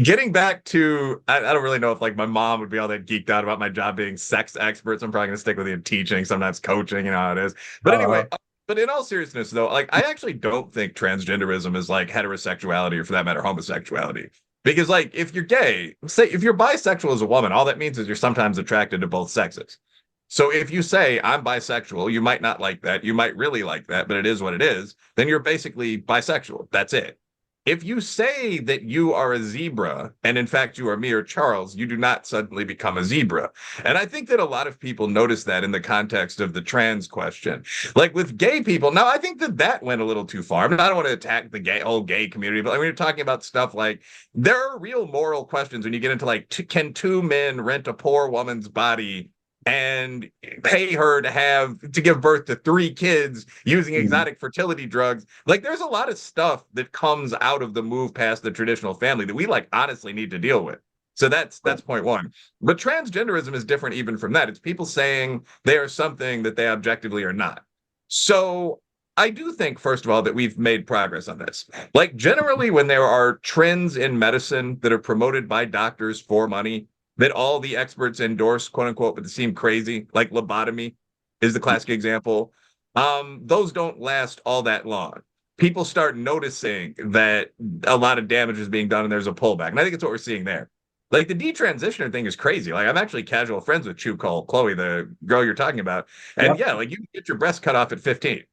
getting back to, I don't really know if like my mom would be all that geeked out about my job being sex expert. So I'm probably going to stick with you in teaching, sometimes coaching, you know how it is. But anyway, but in all seriousness, though, like I actually don't think transgenderism is like heterosexuality or for that matter, homosexuality. Because like if you're gay, say if you're bisexual as a woman, all that means is you're sometimes attracted to both sexes. So if you say I'm bisexual, you might not like that, you might really like that, but it is what it is, then you're basically bisexual. That's it. If you say that you are a zebra, and in fact you are me or Charles, you do not suddenly become a zebra. And I think that a lot of people notice that in the context of the trans question. Like with gay people, now I think that that went a little too far. I mean, I don't want to attack the whole gay community, but when you're talking about stuff like there are real moral questions when you get into like, can two men rent a poor woman's body and pay her to give birth to 3 kids using exotic fertility drugs. Like there's a lot of stuff that comes out of the move past the traditional family that we like honestly need to deal with. So that's point one. But transgenderism is different even from that. It's people saying they are something that they objectively are not. So I do think, first of all, that we've made progress on this. Like generally when there are trends in medicine that are promoted by doctors for money, that all the experts endorse, quote unquote, but they seem crazy, like lobotomy is the classic example. Those don't last all that long. People start noticing that a lot of damage is being done and there's a pullback. And I think it's what we're seeing there. Like the detransitioner thing is crazy. Like I'm actually casual friends with Chu Cole, Chloe, the girl you're talking about. And yeah, like you can get your breast cut off at 15.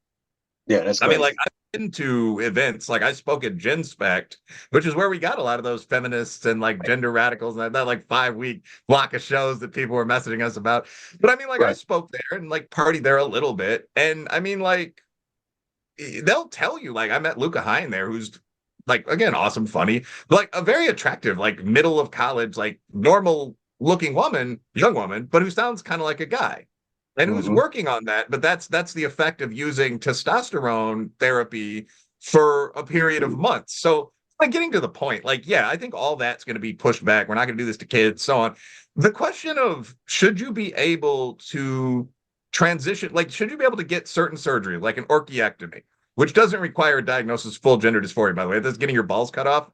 Yeah, that's I mean, crazy. like I've been to events, like I spoke at GenSpect, which is where we got a lot of those feminists and like gender radicals and that like 5-week block of shows that people were messaging us about. But I mean, like I spoke there and like partied there a little bit. And I mean, like they'll tell you, like I met Luca Hine there, who's like again, awesome, funny, like a very attractive, like middle of college, like normal looking woman, young woman, but who sounds kind of like a guy and who's working on that. But that's the effect of using testosterone therapy for a period of months. So like getting to the point, like, yeah, I think all that's going to be pushed back. We're not going to do this to kids, so on. The question of should you be able to transition, like, should you be able to get certain surgery, like an orchiectomy, which doesn't require a diagnosis of full gender dysphoria, by the way, that's getting your balls cut off.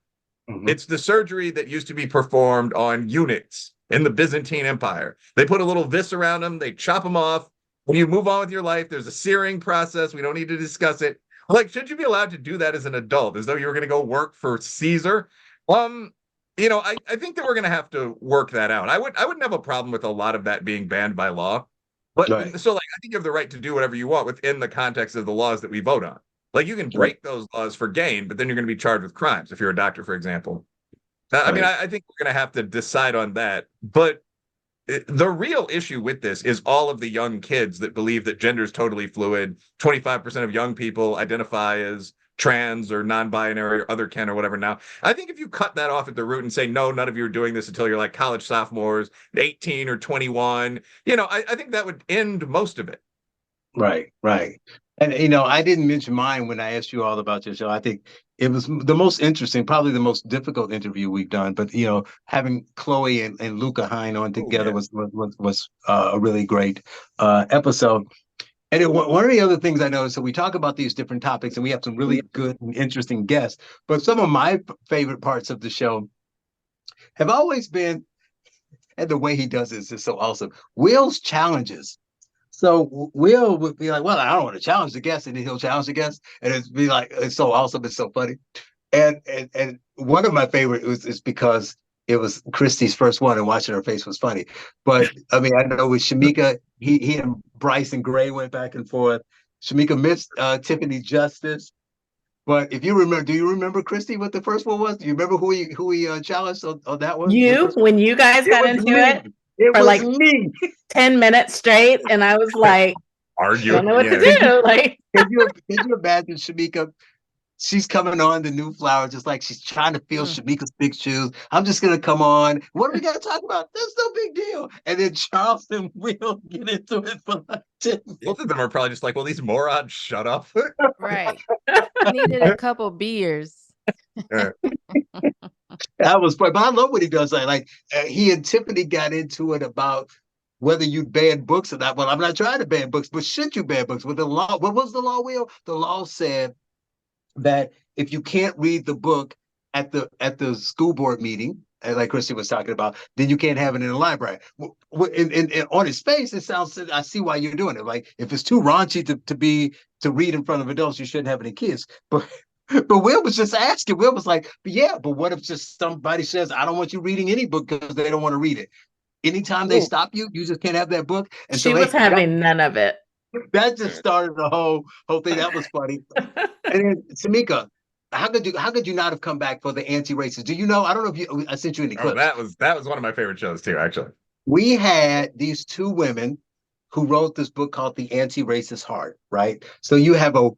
It's the surgery that used to be performed on eunuchs in the Byzantine Empire. They put a little vis around them, they chop them off. When you move on with your life, there's a searing process. We don't need to discuss it. Like, should you be allowed to do that as an adult, as though you were going to go work for Caesar? You know, I think that we're going to have to work that out. I wouldn't have a problem with a lot of that being banned by law. But so like, I think you have the right to do whatever you want within the context of the laws that we vote on. Like you can break those laws for gain, but then you're going to be charged with crimes if you're a doctor, for example. I mean, I think we're going to have to decide on that. But the real issue with this is all of the young kids that believe that gender is totally fluid. 25% of young people identify as trans or non-binary or other kin or whatever. Now, I think if you cut that off at the root and say, no, none of you are doing this until you're like college sophomores, 18 or 21, you know, I think that would end most of it. Right. And, you know, I didn't mention mine when I asked you all about your show. I think it was the most interesting, probably the most difficult interview we've done. But, you know, having Chloe and Luca Hine on together was a really great episode. And one of the other things I noticed, so we talk about these different topics and we have some really good and interesting guests. But some of my favorite parts of the show have always been, and the way he does this is so awesome, Will's challenges. So Will would be like, well, I don't want to challenge the guest, and then he'll challenge the guest, and it'd be like, it's so awesome, it's so funny. And one of my favorite is because it was Christy's first one, and watching her face was funny. But I mean, I know with Shamika, he and Bryce and Gray went back and forth. Shamika missed Tiffany Justice. But if you remember, do you remember, Christy, what the first one was? Do you remember who he challenged on that one? When you guys got into it for like 10 minutes straight, and I was like, arguing. I don't know what to do. Like, can you imagine Shamika she's coming on the new flower, just like she's trying to feel Shamika's big shoes. I'm just gonna come on. What are we gonna talk about? That's no big deal. And then Charles and Will get into it for like 10 Both of them are probably just like, well, these morons, shut up. Right. Needed a couple beers. That was funny. But I love what he does. He and Tiffany got into it about whether you ban books or not. Well, I'm not trying to ban books, but should you ban books? With the law, what was the law, Will? The law said that if you can't read the book at the school board meeting, and like Christy was talking about, then you can't have it in the library. On his face, it sounds. I see why you're doing it. Like if it's too raunchy to read in front of adults, you shouldn't have any kids. But Will was just asking. Will was like, yeah, but what if just somebody says, I don't want you reading any book because they don't want to read it. Anytime they stop you, you just can't have that book. And she was having none of it. That just started the whole thing. That was funny. And then Tamika, how could you not have come back for the anti-racist? Do you know? I don't know if I sent you any clips. That was one of my favorite shows too, actually. We had these two women who wrote this book called The Anti-Racist Heart, right? So you have a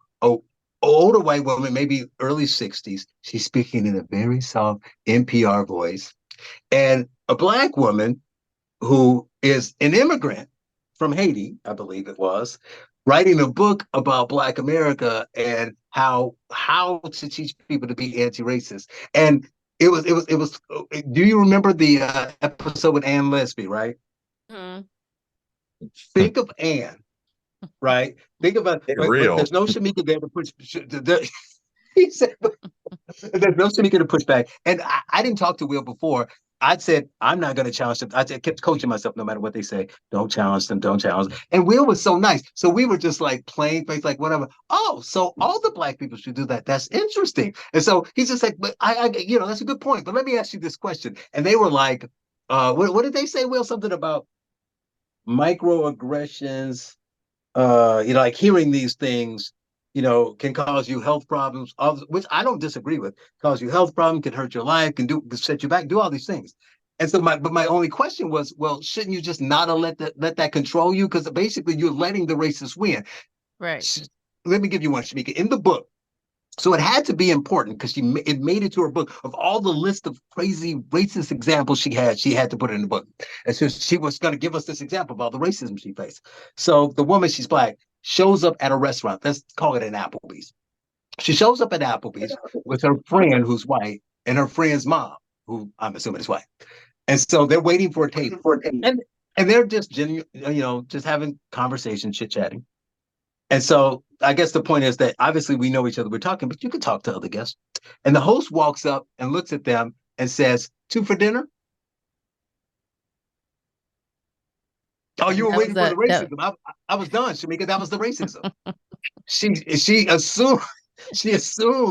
older white woman, maybe early 60s. She's speaking in a very soft NPR voice. And a Black woman who is an immigrant from Haiti, I believe it was, writing a book about Black America and how to teach people to be anti-racist. And it was. Do you remember the episode with Ann Lesby, right? Mm-hmm. Think of Ann, right? Think about but there's no Shamika there to push. He said, there's no Shamika to push back. And I didn't talk to Will before. I said, I'm not going to challenge them. I kept coaching myself, no matter what they say. Don't challenge them. Don't challenge them. And Will was so nice. So we were just like plain face, like whatever. Oh, so all the Black people should do that. That's interesting. And so he's just like, but I that's a good point. But let me ask you this question. And they were like, what did they say, Will? Something about microaggressions, like hearing these things, can cause you health problems, which I don't disagree with. Cause you health problems, can hurt your life, can set you back, do all these things. And so my only question was, well, shouldn't you just not let that control you? Because basically you're letting the racists win. Right. Let me give you one, Shamika. In the book, so it had to be important because it made it to her book of all the list of crazy racist examples she had to put it in the book. And so she was going to give us this example of all the racism she faced. So the woman, she's Black, shows up at a restaurant. Let's call it an Applebee's. She shows up at Applebee's with her friend who's white and her friend's mom, who I'm assuming is white. And so they're waiting for a table. And they're just just having conversation, chit-chatting. And so I guess the point is that obviously we know each other, we're talking, but you can talk to other guests. And the host walks up and looks at them and says, 2 for dinner? Oh, you were waiting for the racism. I was done, Shamika. That was the racism. She assumed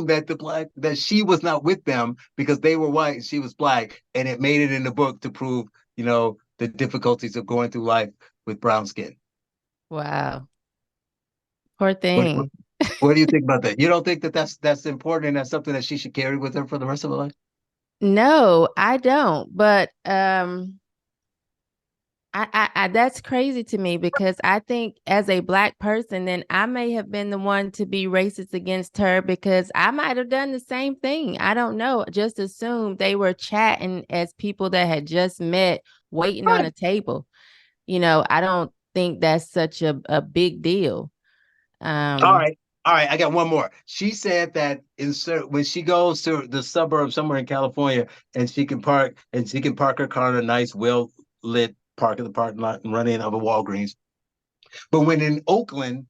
that she was not with them because they were white and she was Black, and it made it in the book to prove, the difficulties of going through life with brown skin. Wow. Poor thing. What do you think about that? You don't think that that's important and that's something that she should carry with her for the rest of her life? No, I don't. But I that's crazy to me because I think as a Black person, then I may have been the one to be racist against her because I might have done the same thing. I don't know. Just assume they were chatting as people that had just met, waiting on a table. I don't think that's such a big deal. All right. I got one more. She said that when she goes to the suburb somewhere in California and she can park her car in a nice, well-lit park in the parking lot and run in of a Walgreens. But when in Oakland,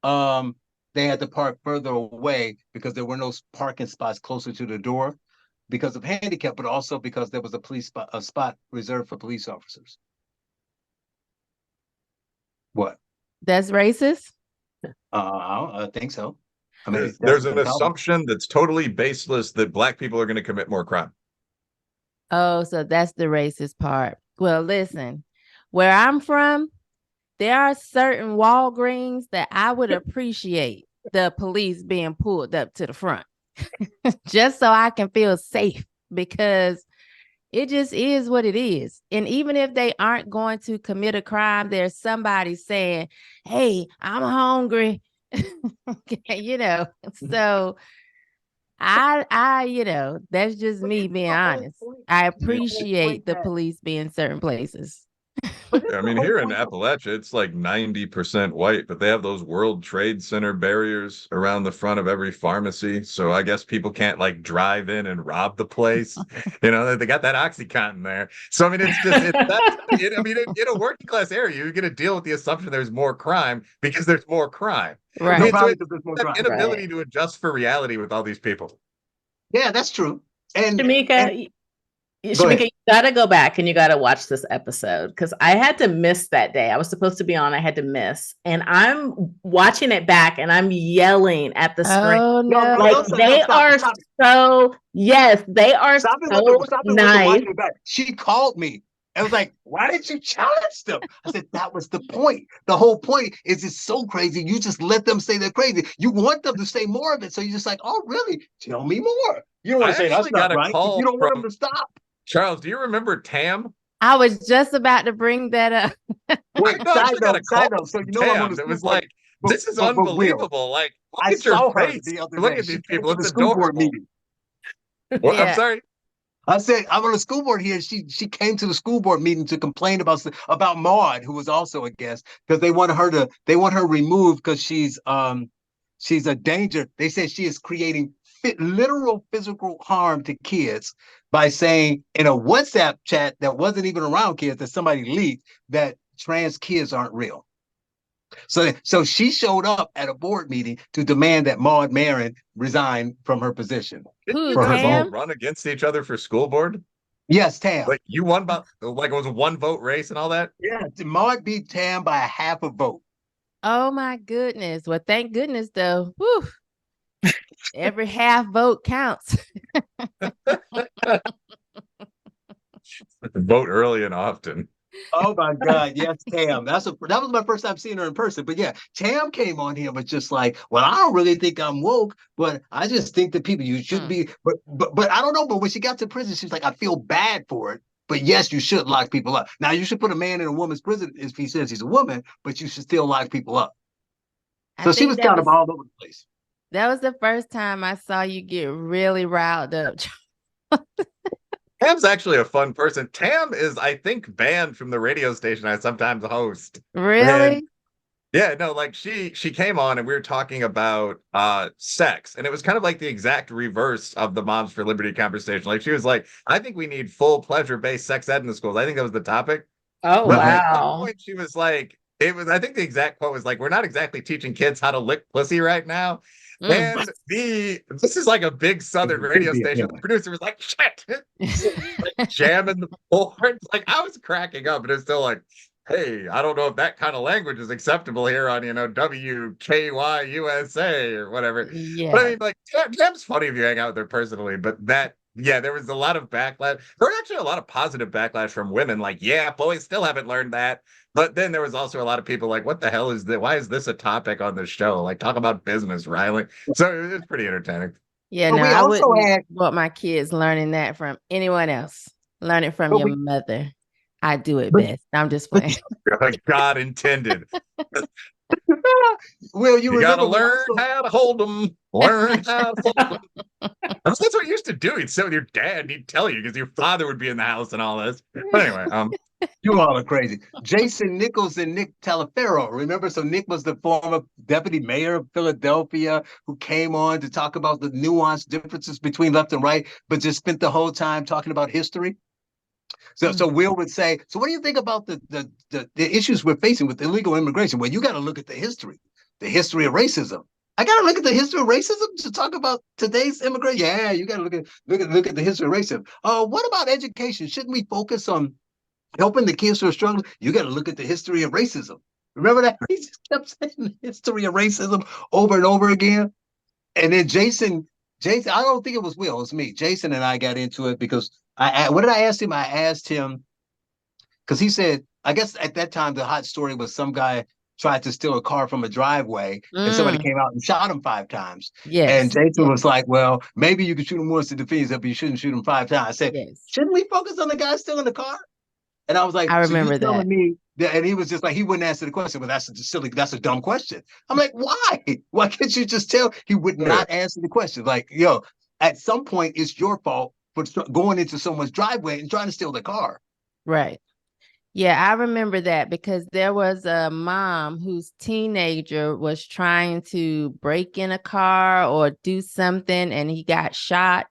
they had to park further away because there were no parking spots closer to the door because of handicap, but also because there was a spot reserved for police officers. What? That's racist? I think so. I mean, there's an assumption that's totally baseless that Black people are going to commit more crime. Oh, so that's the racist part. Well, listen, where I'm from, there are certain Walgreens that I would appreciate the police being pulled up to the front just so I can feel safe because it just is what it is. And even if they aren't going to commit a crime, there's somebody saying, hey, I'm hungry. So That's just me being honest. I appreciate the police being certain places. I mean, here in Appalachia, it's like 90% white, but they have those World Trade Center barriers around the front of every pharmacy. So I guess people can't like drive in and rob the place. They got that OxyContin there. So I mean, in a working class area, you're going to deal with the assumption there's more crime because there's more crime. Right. I mean, Probably so because there's more that crime. inability to adjust for reality with all these people. Yeah, that's true. And Shamika, Go Shamika, ahead. you gotta go back and you gotta watch this episode because I had to miss that day. I was supposed to be on, I had to miss. And I'm watching it back and I'm yelling at the screen. Oh no. Like they are so, yes, they are so nice. Watching it back. She called me. I was like, why did you challenge them? I said, that was the point. The whole point is it's so crazy. You just let them say they're crazy. You want them to say more of it. So you're just like, oh, really? Tell me more. You don't want to say that's not right. You don't want them to stop. Charles, do you remember Tam? I was just about to bring that up. Wait, side note. So Tam. It was like, this is unbelievable. Like, look at your face. Look at these people. It's adorable. What? Yeah. I'm sorry. I said, I'm on the school board here. She came to the school board meeting to complain about Maud, who was also a guest, because they want her removed because she's a danger. They said she is creating literal physical harm to kids by saying in a WhatsApp chat that wasn't even around kids that somebody leaked that trans kids aren't real. So she showed up at a board meeting to demand that Maud Marin resign from her position. Didn't you guys all run against each other for school board? Yes, Tam. Like you won it was a 1-vote race and all that? Yeah, Maud beat Tam by a half a vote. Oh my goodness. Well, thank goodness though. Whew. Every half vote counts. Vote early and often. Oh my God, yes, Tam. That was my first time seeing her in person. But yeah, Tam came on here, but just like, well, I don't really think I'm woke, but I just think that people you should be. But I don't know. But when she got to prison, she was like, I feel bad for it. But yes, you should lock people up. Now you should put a man in a woman's prison if he says he's a woman, but you should still lock people up. So she was kind of all over the place. That was the first time I saw you get really riled up. Tam's actually a fun person. Tam is, I think, banned from the radio station I sometimes host. Really? Like she came on and we were talking about sex, and it was kind of like the exact reverse of the Moms for Liberty conversation. Like she was like, I think we need full pleasure-based sex ed in the schools. I think that was the topic. Oh, but wow. At some point she was like, I think the exact quote was like, we're not exactly teaching kids how to lick pussy right now. And this is like a big Southern radio station. The producer was like, shit, like jamming the board. Like I was cracking up, and it's still like, hey, I don't know if that kind of language is acceptable here on, WKY USA or whatever. Yeah. But I mean, like, Tam's funny if you hang out with her personally, but there was a lot of backlash. There was actually a lot of positive backlash from women. Like, yeah, boys still haven't learned that. But then there was also a lot of people like, what the hell is that? Why is this a topic on the show? Like, talk about business, Riley. So it was pretty entertaining. Yeah, no, I wouldn't want my kids learning that from anyone else. Learn it from your mother. I do it best. I'm just playing. Like God intended. Well, you gotta learn how to hold them. Learn how to hold them. That's what you used to do. You'd sit with your dad and he'd tell you because your father would be in the house and all this. But anyway, you all are crazy. Jason Nichols and Nick Talaferro. Remember? So Nick was the former deputy mayor of Philadelphia who came on to talk about the nuanced differences between left and right, but just spent the whole time talking about history. So Will would say, so what do you think about the issues we're facing with illegal immigration? Well, you got to look at the history of racism. I got to look at the history of racism to talk about today's immigration. Yeah, you got to look at the history of racism. What about education? Shouldn't we focus on helping the kids who are struggling? You got to look at the history of racism. Remember that? He just kept saying the history of racism over and over again. And then Jason, I don't think it was Will, it was me. Jason and I got into it because what did I ask him? I asked him, because he said, I guess at that time, the hot story was some guy tried to steal a car from a driveway and somebody came out and shot him 5 times. Yes. And Jason was like, well, maybe you could shoot him once to defend yourself, but you shouldn't shoot him 5 times. I said, shouldn't we focus on the guy stealing the car? And I was like, I remember so that. Me that. And he was just like, he wouldn't answer the question. Well, that's a dumb question. I'm like, why? Why can't you just tell? He would not answer the question. Like, at some point it's your fault for going into someone's driveway and trying to steal their car. Right. Yeah, I remember that because there was a mom whose teenager was trying to break in a car or do something and he got shot.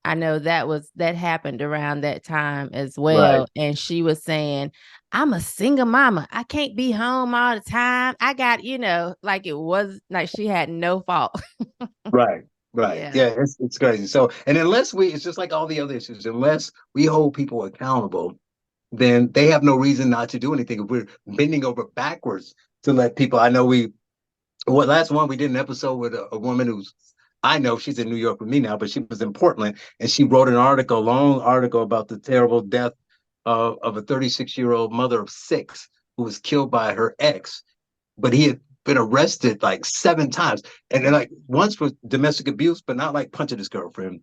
I know that happened around that time as well. Right. And she was saying, I'm a single mama. I can't be home all the time. I got, like it was like she had no fault. Right. Yeah. Yeah, it's crazy. So, and it's just like all the other issues, unless we hold people accountable, then they have no reason not to do anything. If we're bending over backwards to let people, last one, we did an episode with a woman I know she's in New York with me now, but she was in Portland, and she wrote a long article about the terrible death of a 36-year-old mother of 6 who was killed by her ex, but he had been arrested like 7 times, and then like once for domestic abuse, but not like punching his girlfriend.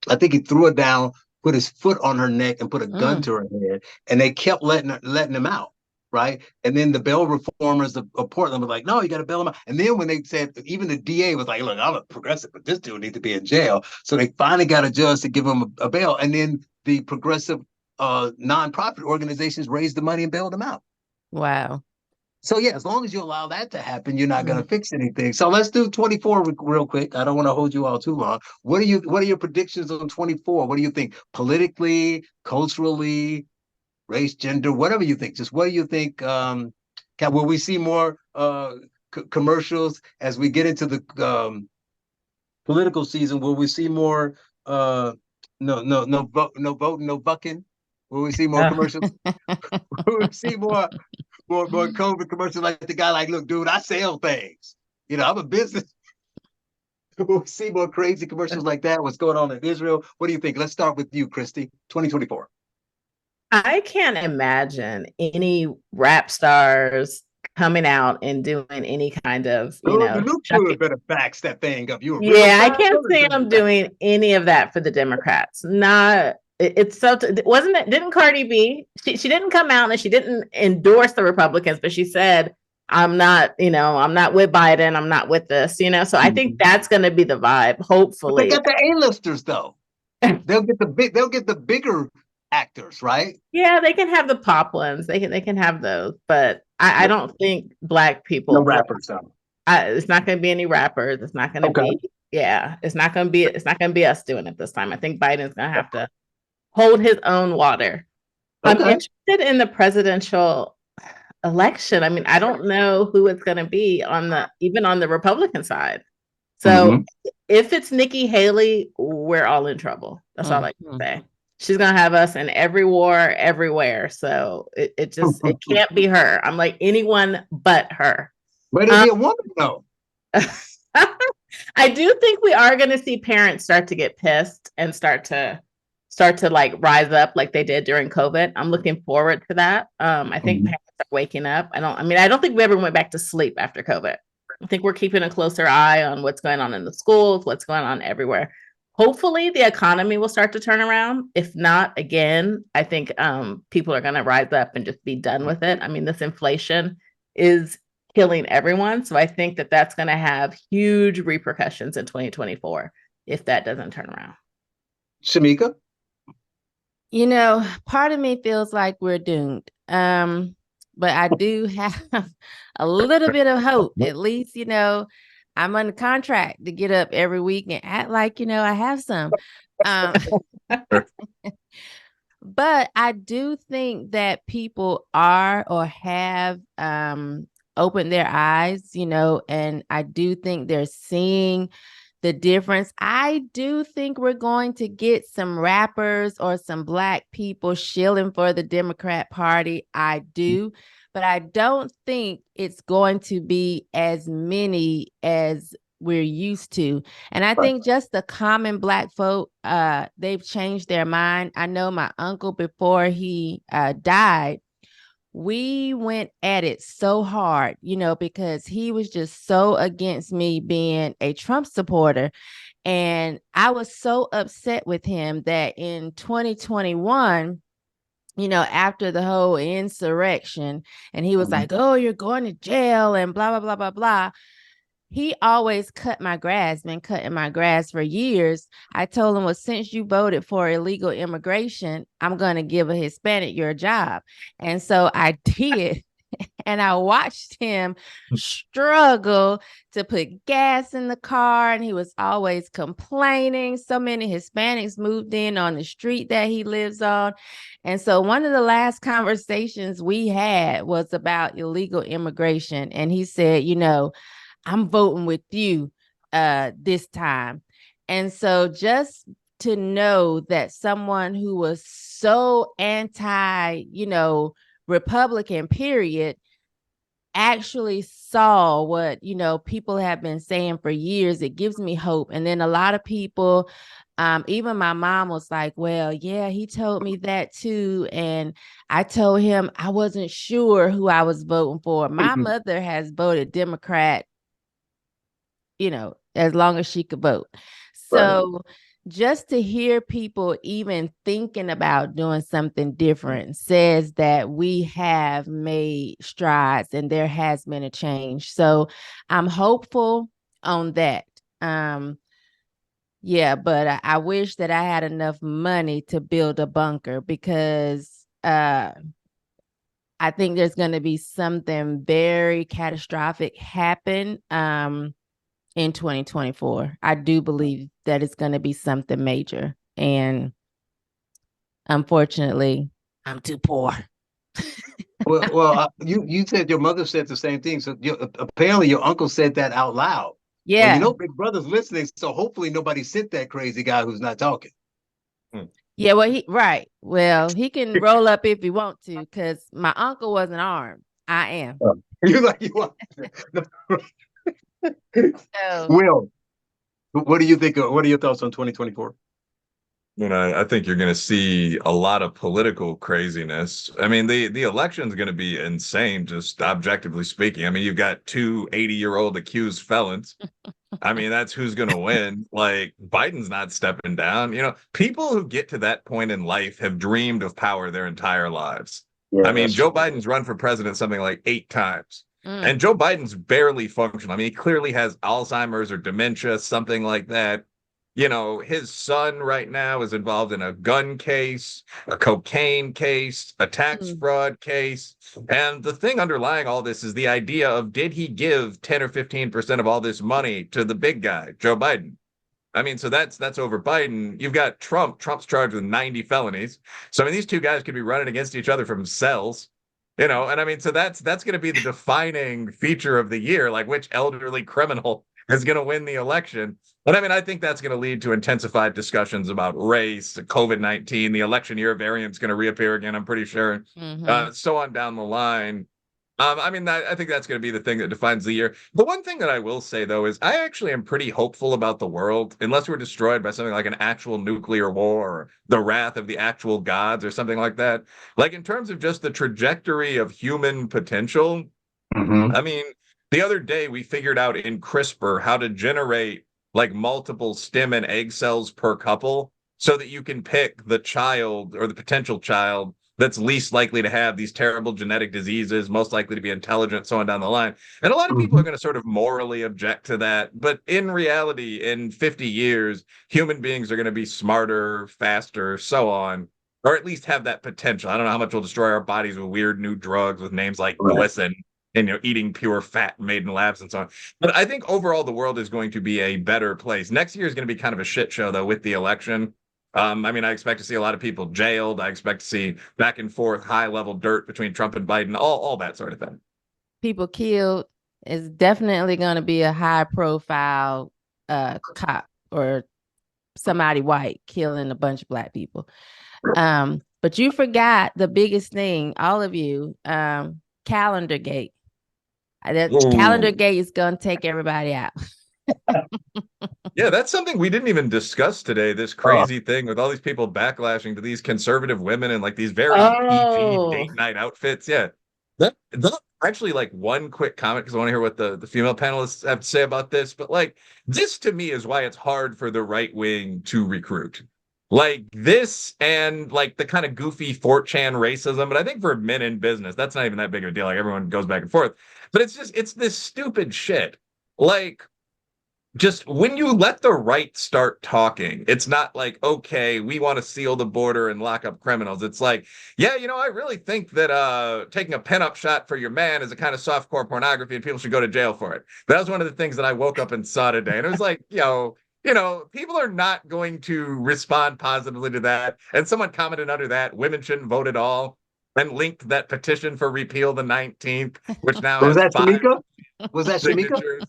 I think he threw her down, put his foot on her neck, and put a gun to her head, and they kept letting him out. Right. And then the bail reformers of Portland were like, no, you got to bail him out. And then when they said, even the DA was like, look, I'm a progressive, but this dude needs to be in jail. So they finally got a judge to give him a bail. And then the progressive nonprofit organizations raised the money and bailed him out. Wow. So yeah, as long as you allow that to happen, you're not going to fix anything. So let's do 24 real quick. I don't want to hold you all too long. What are your predictions on 24? What do you think politically, culturally, race, gender, whatever you think? Just what do you think? Will we see more commercials as we get into the political season? Will we see more no voting, no bucking? Will we see more commercials? Will we see more COVID commercials like the guy like, look, dude, I sell things. I'm a business. Will we see more crazy commercials like that? What's going on in Israel? What do you think? Let's start with you, Christy. 2024. I can't imagine any rap stars coming out and doing any kind of, the Luke better backs that thing up. I can't see them doing any of that for the Democrats. Not. It's so. Wasn't it? Didn't Cardi B? She didn't come out and she didn't endorse the Republicans, but she said, "I'm not. I'm not with Biden. I'm not with this." So I think that's going to be the vibe. Hopefully, but they got the A-listers though. They'll get the bigger actors, right? Yeah, they can have the pop ones. They can have those, but I don't think Black people. No rappers, though. It's not going to be any rappers. It's not going to be. Yeah, it's not going to be. It's not going to be us doing it this time. I think Biden's going to have to hold his own water. I'm interested in the presidential election. I mean, I don't know who it's going to be even on the Republican side. So if it's Nikki Haley, we're all in trouble. That's all I can say. She's going to have us in every war, everywhere. So it can't be her. I'm like anyone but her. But it'll be a woman though. I do think we are going to see parents start to get pissed and start to like rise up like they did during COVID. I'm looking forward to that. I think parents are waking up. I don't think we ever went back to sleep after COVID. I think we're keeping a closer eye on what's going on in the schools, what's going on everywhere. Hopefully the economy will start to turn around. If not, again, I think people are going to rise up and just be done with it. I mean, this inflation is killing everyone. So I think that that's going to have huge repercussions in 2024 if that doesn't turn around. Shamika? Part of me feels like we're doomed. But I do have a little bit of hope. At least, I'm under contract to get up every week and act like, I have some. But I do think that people are or have opened their eyes, and I do think they're seeing the difference. I do think we're going to get some rappers or some Black people shilling for the Democrat Party. I do. But I don't think it's going to be as many as we're used to. And I think just the common Black folk, they've changed their mind. I know my uncle, before he died, we went at it so hard, because he was just so against me being a Trump supporter. And I was so upset with him that in 2021, after the whole insurrection, and he was like, oh, you're going to jail and blah, blah, blah, blah, blah. he always cut my grass, been cutting my grass for years. I told him, well, since you voted for illegal immigration, I'm going to give a Hispanic your job. And so I did. And I watched him struggle to put gas in the car, and he was always complaining. So many Hispanics moved in on the street that he lives on. And so one of the last conversations we had was about illegal immigration. And he said, you know, I'm voting with you this time. And so just to know that someone who was so anti, you know, Republican, period, actually saw what, you know, people have been saying for years, it gives me hope. And then a lot of people, even my mom was like, well, yeah, he told me that too. And I told him I wasn't sure who I was voting for. My mother has voted Democrat, you know, as long as she could vote. So just to hear people even thinking about doing something different says that we have made strides and there has been a change. So I'm hopeful on that. Yeah, but I wish that I had enough money to build a bunker, because I think there's going to be something very catastrophic happen in 2024. I do believe that it's going to be something major. And unfortunately, I'm too poor. Well, you said your mother said the same thing. So apparently your uncle said that out loud. Yeah. Well, you know, Big Brother's listening, so hopefully nobody sent that crazy guy who's not talking. Yeah, well, well, he can roll up if he want to, because my uncle wasn't armed. I am. You like you want. So, Will, what do you think? What are your thoughts on 2024? You know, I think you're going to see a lot of political craziness. I mean, the election's going to be insane, just objectively speaking. I mean, you've got two 80-year-old accused felons. I mean, that's who's going to win. Like, Biden's not stepping down. You know, people who get to that point in life have dreamed of power their entire lives. Yeah, I mean, Joe true. Biden's run for president something like 8 times. mm. And Joe Biden's barely functional. I mean, he clearly has Alzheimer's or dementia, something like that. You know, his son right now is involved in a gun case, a cocaine case, a tax fraud case. And the thing underlying all this is the idea of, did he give 10 or 15% of all this money to the big guy, Joe Biden? I mean, so that's over Biden. You've got Trump. Trump's charged with 90 felonies. So I mean, these two guys could be running against each other from cells. You know, and I mean, so that's going to be the defining feature of the year, like which elderly criminal is going to win the election. But I mean, I think that's going to lead to intensified discussions about race, COVID-19, the election year variant's going to reappear again, I'm pretty sure, so on down the line. I mean, I think that's going to be the thing that defines the year. The one thing that I will say, though, is I actually am pretty hopeful about the world, unless we're destroyed by something like an actual nuclear war or the wrath of the actual gods or something like that. Like, in terms of just the trajectory of human potential, I mean, the other day we figured out in CRISPR how to generate like multiple stem and egg cells per couple so that you can pick the child or the potential child that's least likely to have these terrible genetic diseases, most likely to be intelligent, so on down the line. And a lot of people are going to sort of morally object to that. But in reality, in 50 years, human beings are going to be smarter, faster, so on, or at least have that potential. I don't know how much we'll destroy our bodies with weird new drugs with names like glisten and, you know, eating pure fat made in labs and so on. But I think overall the world is going to be a better place. Next year is going to be kind of a shit show, though, with the election. I mean, I expect to see a lot of people jailed. I expect to see back and forth, high level dirt between Trump and Biden, all that sort of thing. People killed. Is definitely going to be a high profile cop or somebody white killing a bunch of black people. But you forgot the biggest thing, all of you, calendar gate. That calendar gate is going to take everybody out. Yeah, that's something we didn't even discuss today. This crazy thing with all these people backlashing to these conservative women and like these very PG date night outfits. Yeah, that actually, like, one quick comment, because I want to hear what the female panelists have to say about this. But like, this to me is why it's hard for the right wing to recruit. Like this and like the kind of goofy 4chan racism. But I think for men in business, that's not even that big of a deal. Like, everyone goes back and forth. But it's this stupid shit like, just when you let the right start talking, it's not like, okay, we want to seal the border and lock up criminals. It's like, yeah, I really think that taking a pinup shot for your man is a kind of softcore pornography and people should go to jail for it. That was one of the things that I woke up and saw today. And it was like, people are not going to respond positively to that. And someone commented under that, women shouldn't vote at all, and linked that petition for repeal the 19th, which now Was has that 5 Shamika? Was that Shamika? signatures.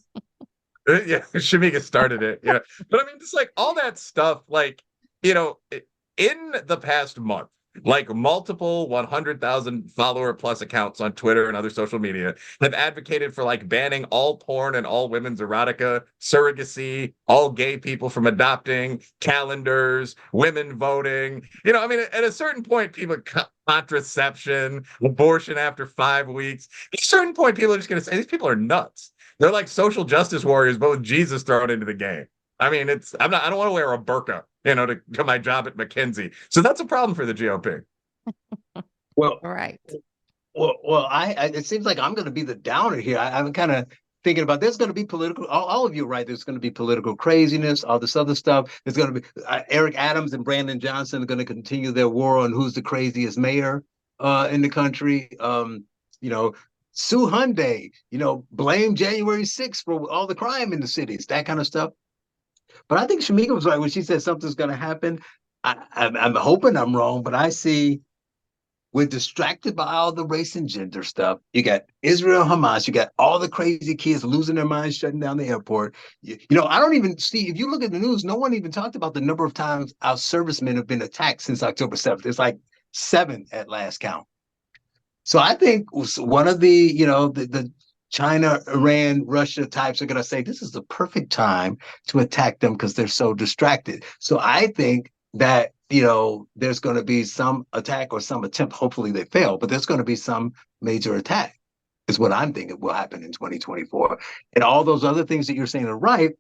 Yeah, Shamika started it. But I mean, just like all that stuff, like, in the past month, like multiple 100,000 follower plus accounts on Twitter and other social media have advocated for like banning all porn and all women's erotica, surrogacy, all gay people from adopting, calendars, women voting. I mean, at a certain point, people contraception, abortion after 5 weeks. At a certain point, people are just going to say these people are nuts. They're like social justice warriors, but with Jesus thrown into the game. I mean, I don't want to wear a burqa, to my job at McKinsey. So that's a problem for the GOP. Well, Right. well, it seems like I'm going to be the downer here. I'm kind of thinking about there's going to be political. All of you are right. There's going to be political craziness, all this other stuff. There's going to be Eric Adams and Brandon Johnson are going to continue their war on who's the craziest mayor in the country. Sue Hyundai, blame January 6th for all the crime in the cities, that kind of stuff. But I think Shamika was right when she said something's going to happen. I'm hoping I'm wrong, but I see we're distracted by all the race and gender stuff. You got Israel, Hamas. You got all the crazy kids losing their minds, shutting down the airport. I don't even see, if you look at the news, no one even talked about the number of times our servicemen have been attacked since October 7th. It's like 7 at last count. So I think one of the China, Iran, Russia types are going to say this is the perfect time to attack them because they're so distracted. So I think that, there's going to be some attack or some attempt. Hopefully they fail, but there's going to be some major attack is what I'm thinking will happen in 2024. And all those other things that you're saying are right.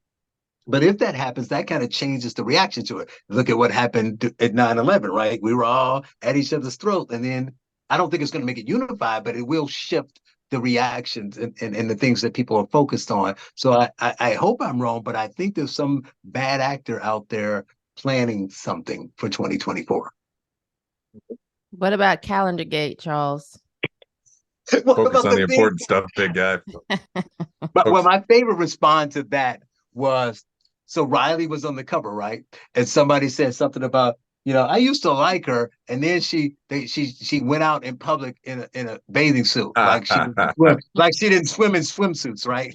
But if that happens, that kind of changes the reaction to it. Look at what happened at 9/11, right? We were all at each other's throat. And then I don't think it's going to make it unified, but it will shift the reactions and the things that people are focused on. So I hope I'm wrong, but I think there's some bad actor out there planning something for 2024. What about Calendar Gate, Charles? Focus on the important stuff, big guy. But my favorite response to that was, so Riley was on the cover, right? And somebody said something about, I used to like her, and then she went out in public in a bathing suit, like she didn't swim in swimsuits, right?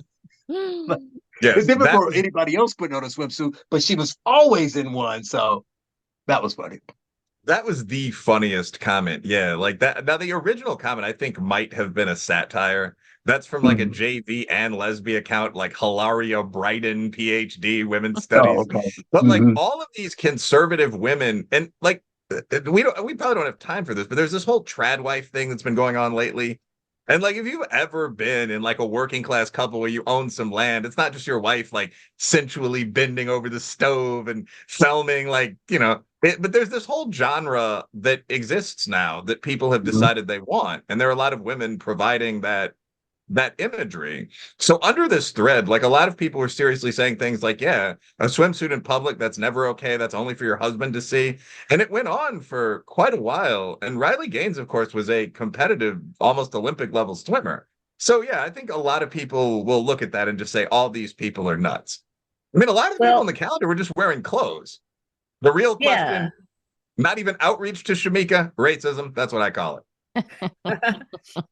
Yes, it's different for anybody else putting on a swimsuit, but she was always in one, so that was funny. That was the funniest comment. Yeah, like that. Now, the original comment, I think, might have been a satire. That's from like a JV and lesbian account, like Hilaria Brighton, PhD, women's studies. Oh, okay. But like all of these conservative women, and like we probably don't have time for this, but there's this whole trad wife thing that's been going on lately. And like, if you've ever been in like a working class couple where you own some land, it's not just your wife like sensually bending over the stove and filming, like, but there's this whole genre that exists now that people have decided they want. And there are a lot of women providing that imagery. So under this thread, like a lot of people were seriously saying things like, yeah, a swimsuit in public, that's never okay. That's only for your husband to see. And it went on for quite a while. And Riley Gaines, of course, was a competitive, almost Olympic level swimmer. So yeah, I think a lot of people will look at that and just say, all these people are nuts. I mean, a lot of the people on the calendar were just wearing clothes. The real question, not even outreach to Shamika, racism, that's what I call it.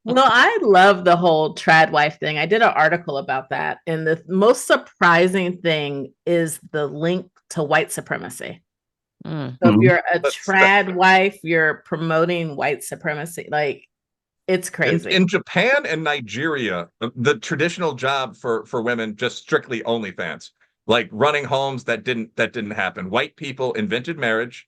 Well, I love the whole trad wife thing. I did an article about that. And the most surprising thing is the link to white supremacy. So if you're a trad wife, you're promoting white supremacy. Like, it's crazy. In Japan and Nigeria, the traditional job for women, just strictly OnlyFans, like running homes, that didn't happen. White people invented marriage.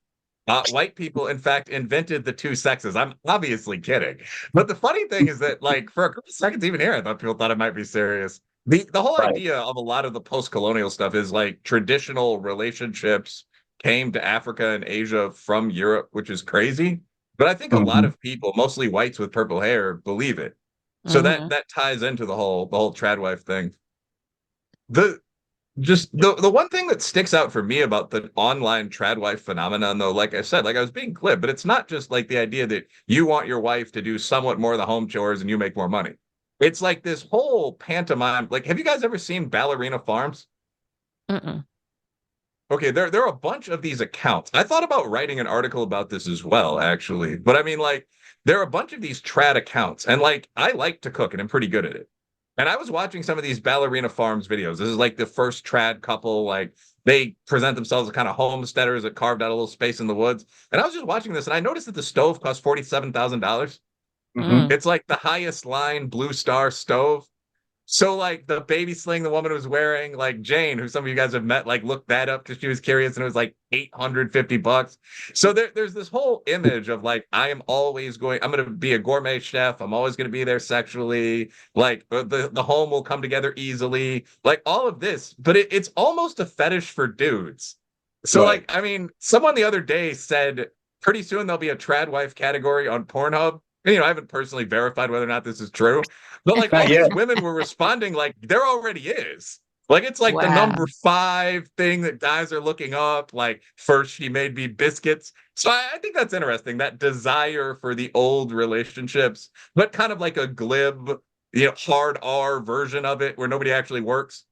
White people, in fact, invented the two sexes. I'm obviously kidding. But the funny thing is that, like, for a couple seconds even here, I thought people thought it might be serious. The whole idea of a lot of the post-colonial stuff is like traditional relationships came to Africa and Asia from Europe, which is crazy. But I think a lot of people, mostly whites with purple hair, believe it. So that ties into the whole trad wife thing. the Just the one thing that sticks out for me about the online trad wife phenomenon, though, like I said, like I was being glib, but it's not just like the idea that you want your wife to do somewhat more of the home chores and you make more money. It's like this whole pantomime. Like, have you guys ever seen Ballerina Farms? Mm-mm. Okay, there are a bunch of these accounts. I thought about writing an article about this as well, actually. But I mean, like, there are a bunch of these trad accounts, and like I like to cook and I'm pretty good at it. And I was watching some of these Ballerina Farms videos. This is like the first trad couple, like they present themselves as kind of homesteaders that carved out a little space in the woods. And I was just watching this and I noticed that the stove cost $47,000. Mhm. It's like the highest line Blue Star stove. So like the baby sling the woman was wearing, like Jane, who some of you guys have met, like looked that up because she was curious, and it was like $850. So there's this whole image of like I'm gonna be a gourmet chef. I'm always gonna be there sexually. Like the home will come together easily. Like all of this, but it's almost a fetish for dudes. So Right. like I mean, someone the other day said pretty soon there'll be a trad wife category on Pornhub. And, I haven't personally verified whether or not this is true, but like all Not these yet. women were responding like there already is. Like it's like the Wow. number 5 thing that guys are looking up. Like first she made me biscuits. So I think that's interesting. That desire for the old relationships, but kind of like a glib, hard R version of it where nobody actually works.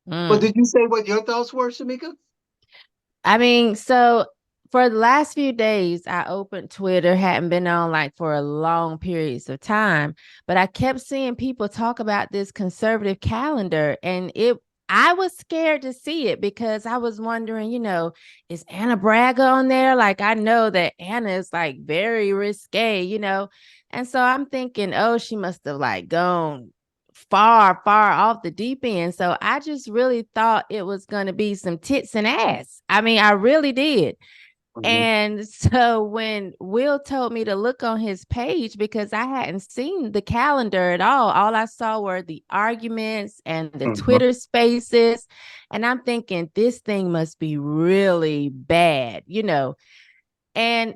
Well, Mm. did you say what your thoughts were, Shamika? I mean, so for the last few days, I opened Twitter, hadn't been on like for a long periods of time, but I kept seeing people talk about this conservative calendar, and I was scared to see it because I was wondering, is Anna Braga on there? Like, I know that Anna is like very risque. And so I'm thinking, oh, she must have like gone far, far off the deep end. So I just really thought it was going to be some tits and ass. I mean, I really did. And so when Will told me to look on his page, because I hadn't seen the calendar at all I saw were the arguments and the Twitter spaces. And I'm thinking, this thing must be really bad, And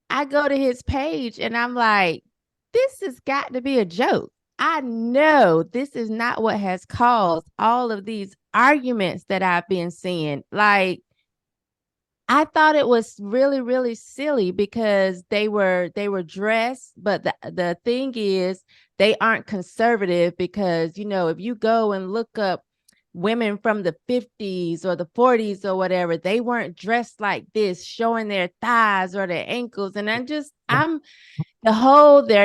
I go to his page and I'm like, this has got to be a joke. I know this is not what has caused all of these arguments that I've been seeing. Like, I thought it was really, really silly because they were dressed, but the thing is they aren't conservative because, if you go and look up women from the 50s or the 40s or whatever, they weren't dressed like this, showing their thighs or their ankles. And they're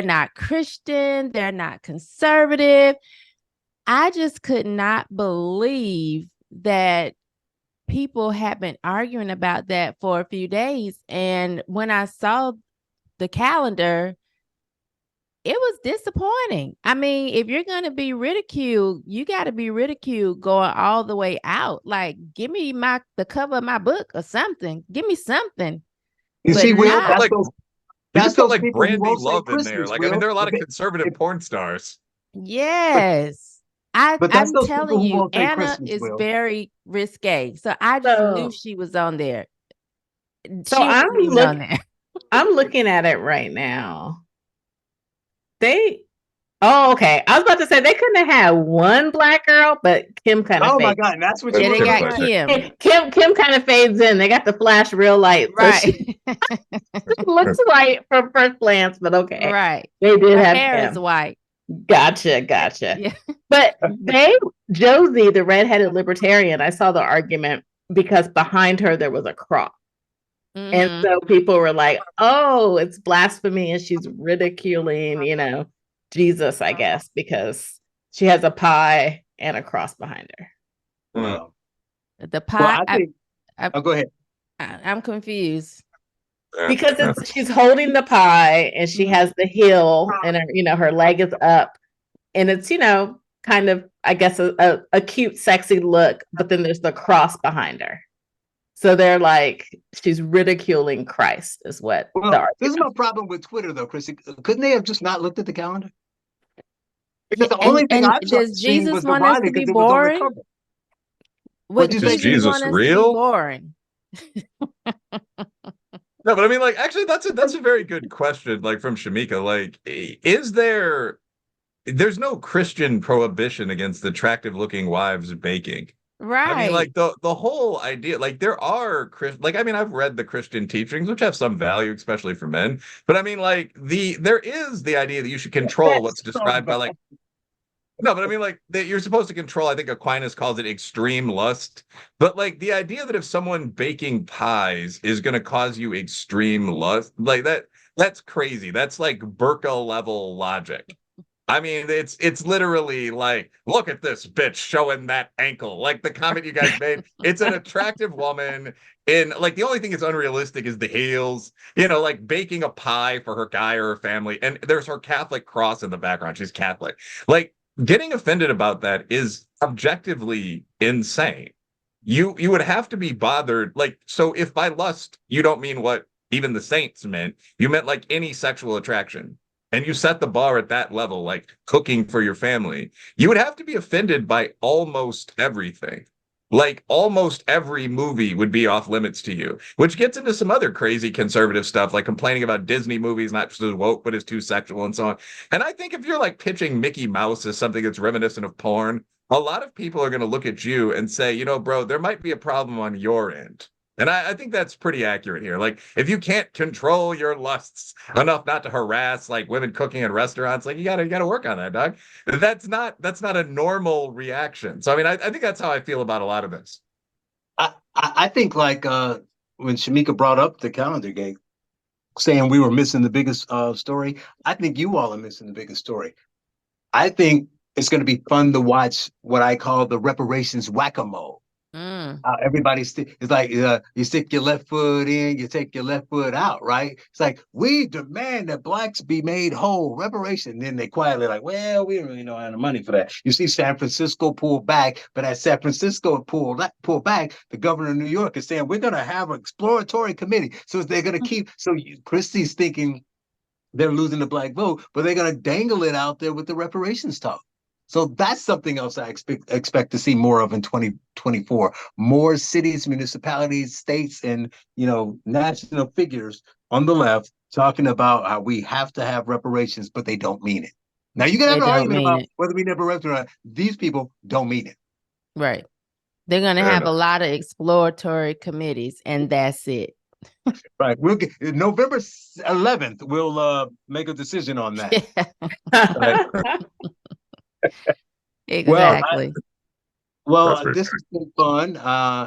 not Christian, they're not conservative. I just could not believe that people had been arguing about that for a few days. And when I saw the calendar, it was disappointing. I mean, if you're going to be ridiculed, you got to be ridiculed going all the way out. Like, give me the cover of my book or something. Give me something. You But see, Will, not. Like you that's just put those like people who Brandy won't say Love in there. Christmas, Like I mean, Will. there are a lot of conservative porn stars. Yes. But that's I'm those people telling who you, won't say Anna Christmas, is Will. very risque. So I just knew she was on there. So She wasn't even on there. I'm looking at it right now. Oh, okay. I was about to say they couldn't have had one black girl, but Kim kind of Oh my fades. God, and that's what Yeah, you Yeah, were they Kim got looking Kim. Kim kind of fades in. They got the flash real light. So Right. she looks white from first glance, but okay. Right. They did Her have hair Kim. is white. Gotcha. Yeah. But Josie, the redheaded libertarian, I saw the argument because behind her there was a cross. And Mhm. so people were like, oh, it's blasphemy. And she's ridiculing, Jesus, I guess, because she has a pie and a cross behind her. Well, The well, pie. I think. Oh, go ahead. I'm confused. Because she's holding the pie and she has the heel and her leg is up. And it's, kind of, I guess, a cute, sexy look, but then there's the cross behind her. So they're like, she's ridiculing Christ, is what the Well, argument. this is my problem with Twitter, though, Chrissy. Couldn't they have just not looked at the calendar? Because the And- only thing and I does seen Jesus was the want us Riley to be because it was on the boring? cover. What you does say, Is Jesus Jesus want us to be real? boring? No, but I mean, like, actually, that's a very good question. Like from Shamika, like, is there there's no Christian prohibition against attractive looking wives baking. I mean, like Right. the whole idea, like there are like I mean, I've read the Christian teachings, which have some value, especially for men. But I mean, like there is the idea that you should control That's what's so described by bad. like no, but I mean, like that you're supposed to control. I think Aquinas calls it extreme lust. But like the idea that if someone baking pies is going to cause you extreme lust, like that's crazy. That's like Burka level logic. I mean, it's literally like, look at this bitch showing that ankle. Like the comment you guys made, it's an attractive woman. In like the only thing that's unrealistic is the heels, like baking a pie for her guy or her family. And there's her Catholic cross in the background. She's Catholic. Like getting offended about that is objectively insane. You would have to be bothered. Like, so if by lust you don't mean what even the saints meant, you meant like any sexual attraction and you set the bar at that level, like cooking for your family, you would have to be offended by almost everything. Like almost every movie would be off limits to you, which gets into some other crazy conservative stuff, like complaining about Disney movies, not just as woke, but as too sexual and so on. And I think if you're like pitching Mickey Mouse as something that's reminiscent of porn, a lot of people are going to look at you and say, bro, there might be a problem on your end. And I think that's pretty accurate here. Like, if you can't control your lusts enough not to harass like women cooking in restaurants, like you gotta work on that, dog. That's not a normal reaction. So I mean, I think that's how I feel about a lot of this. I think like when Shamika brought up the calendar gate, saying we were missing the biggest story, I think you all are missing the biggest story. I think it's going to be fun to watch what I call the reparations whack-a-mole. It's like you stick your left foot in, you take your left foot out, right? It's like we demand that blacks be made whole, reparation. Then they quietly like, well, we don't really know how the money for that. You see San Francisco pull back, but as San Francisco pull back, the governor of New York is saying we're going to have an exploratory committee. So they're going to keep. So Christie's thinking they're losing the black vote, but they're going to dangle it out there with the reparations talk. So that's something else I expect to see more of in 2024. More cities, municipalities, states, and national figures on the left talking about how we have to have reparations, but they don't mean it. Now you can have They an don't argument mean about it. whether we never reparations. These people don't mean it. Right. They're going to Fair have enough. a lot of exploratory committees, and that's it. Right. We'll get November 11th. We'll make a decision on that. Right. Exactly. That's This has been fun,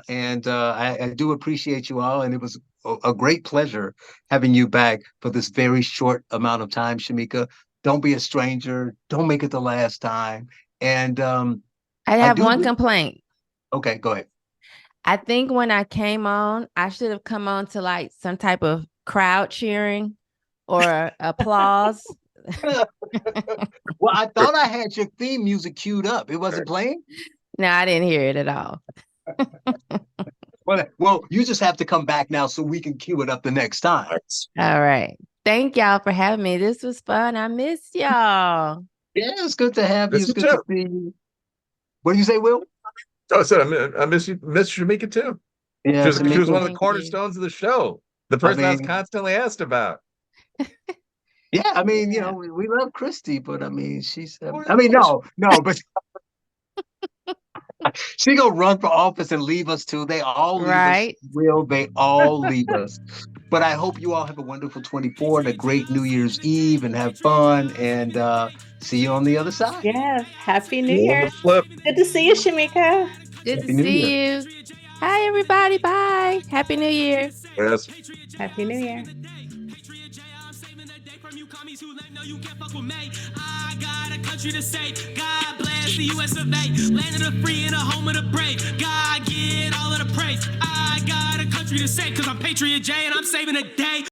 and I do appreciate you all, and it was a great pleasure having you back for this very short amount of time, Shamika. Don't be a stranger. Don't make it the last time. And I have one complaint. Okay, go ahead. I think when I came on, I should have come on to like some type of crowd cheering or applause. Well, I thought I had your theme music queued up. It wasn't playing? No, I didn't hear it at all. Well, you just have to come back now so we can cue it up the next time. All right. Thank y'all for having me. This was fun. I missed y'all. Yeah, it's good to have you. Miss It's you good too. to see you. What do you say, Will? So I said I miss Shamika too. Yeah, She was one of the Thank you. cornerstones of the show. The person I was mean- constantly asked about. Yeah, I mean, Yeah. we love Christy, but I mean, she's. Well, I mean, no, but she gonna run for office and leave us too. They all leave Right. us. Will they all leave us? But I hope you all have a wonderful 24 and a great New Year's Eve and have fun and see you on the other side. Yes. Happy New On Year. the flip. Good to see you, Shamika. Good Happy to New see you. Hi, everybody. Bye. Happy New Year. Yes. Happy New Year. You can't fuck with me. I got a country to save. God bless the US of A. Land of the free and a home of the brave. God get all of the praise. I got a country to save because I'm Patriot J and I'm saving a day.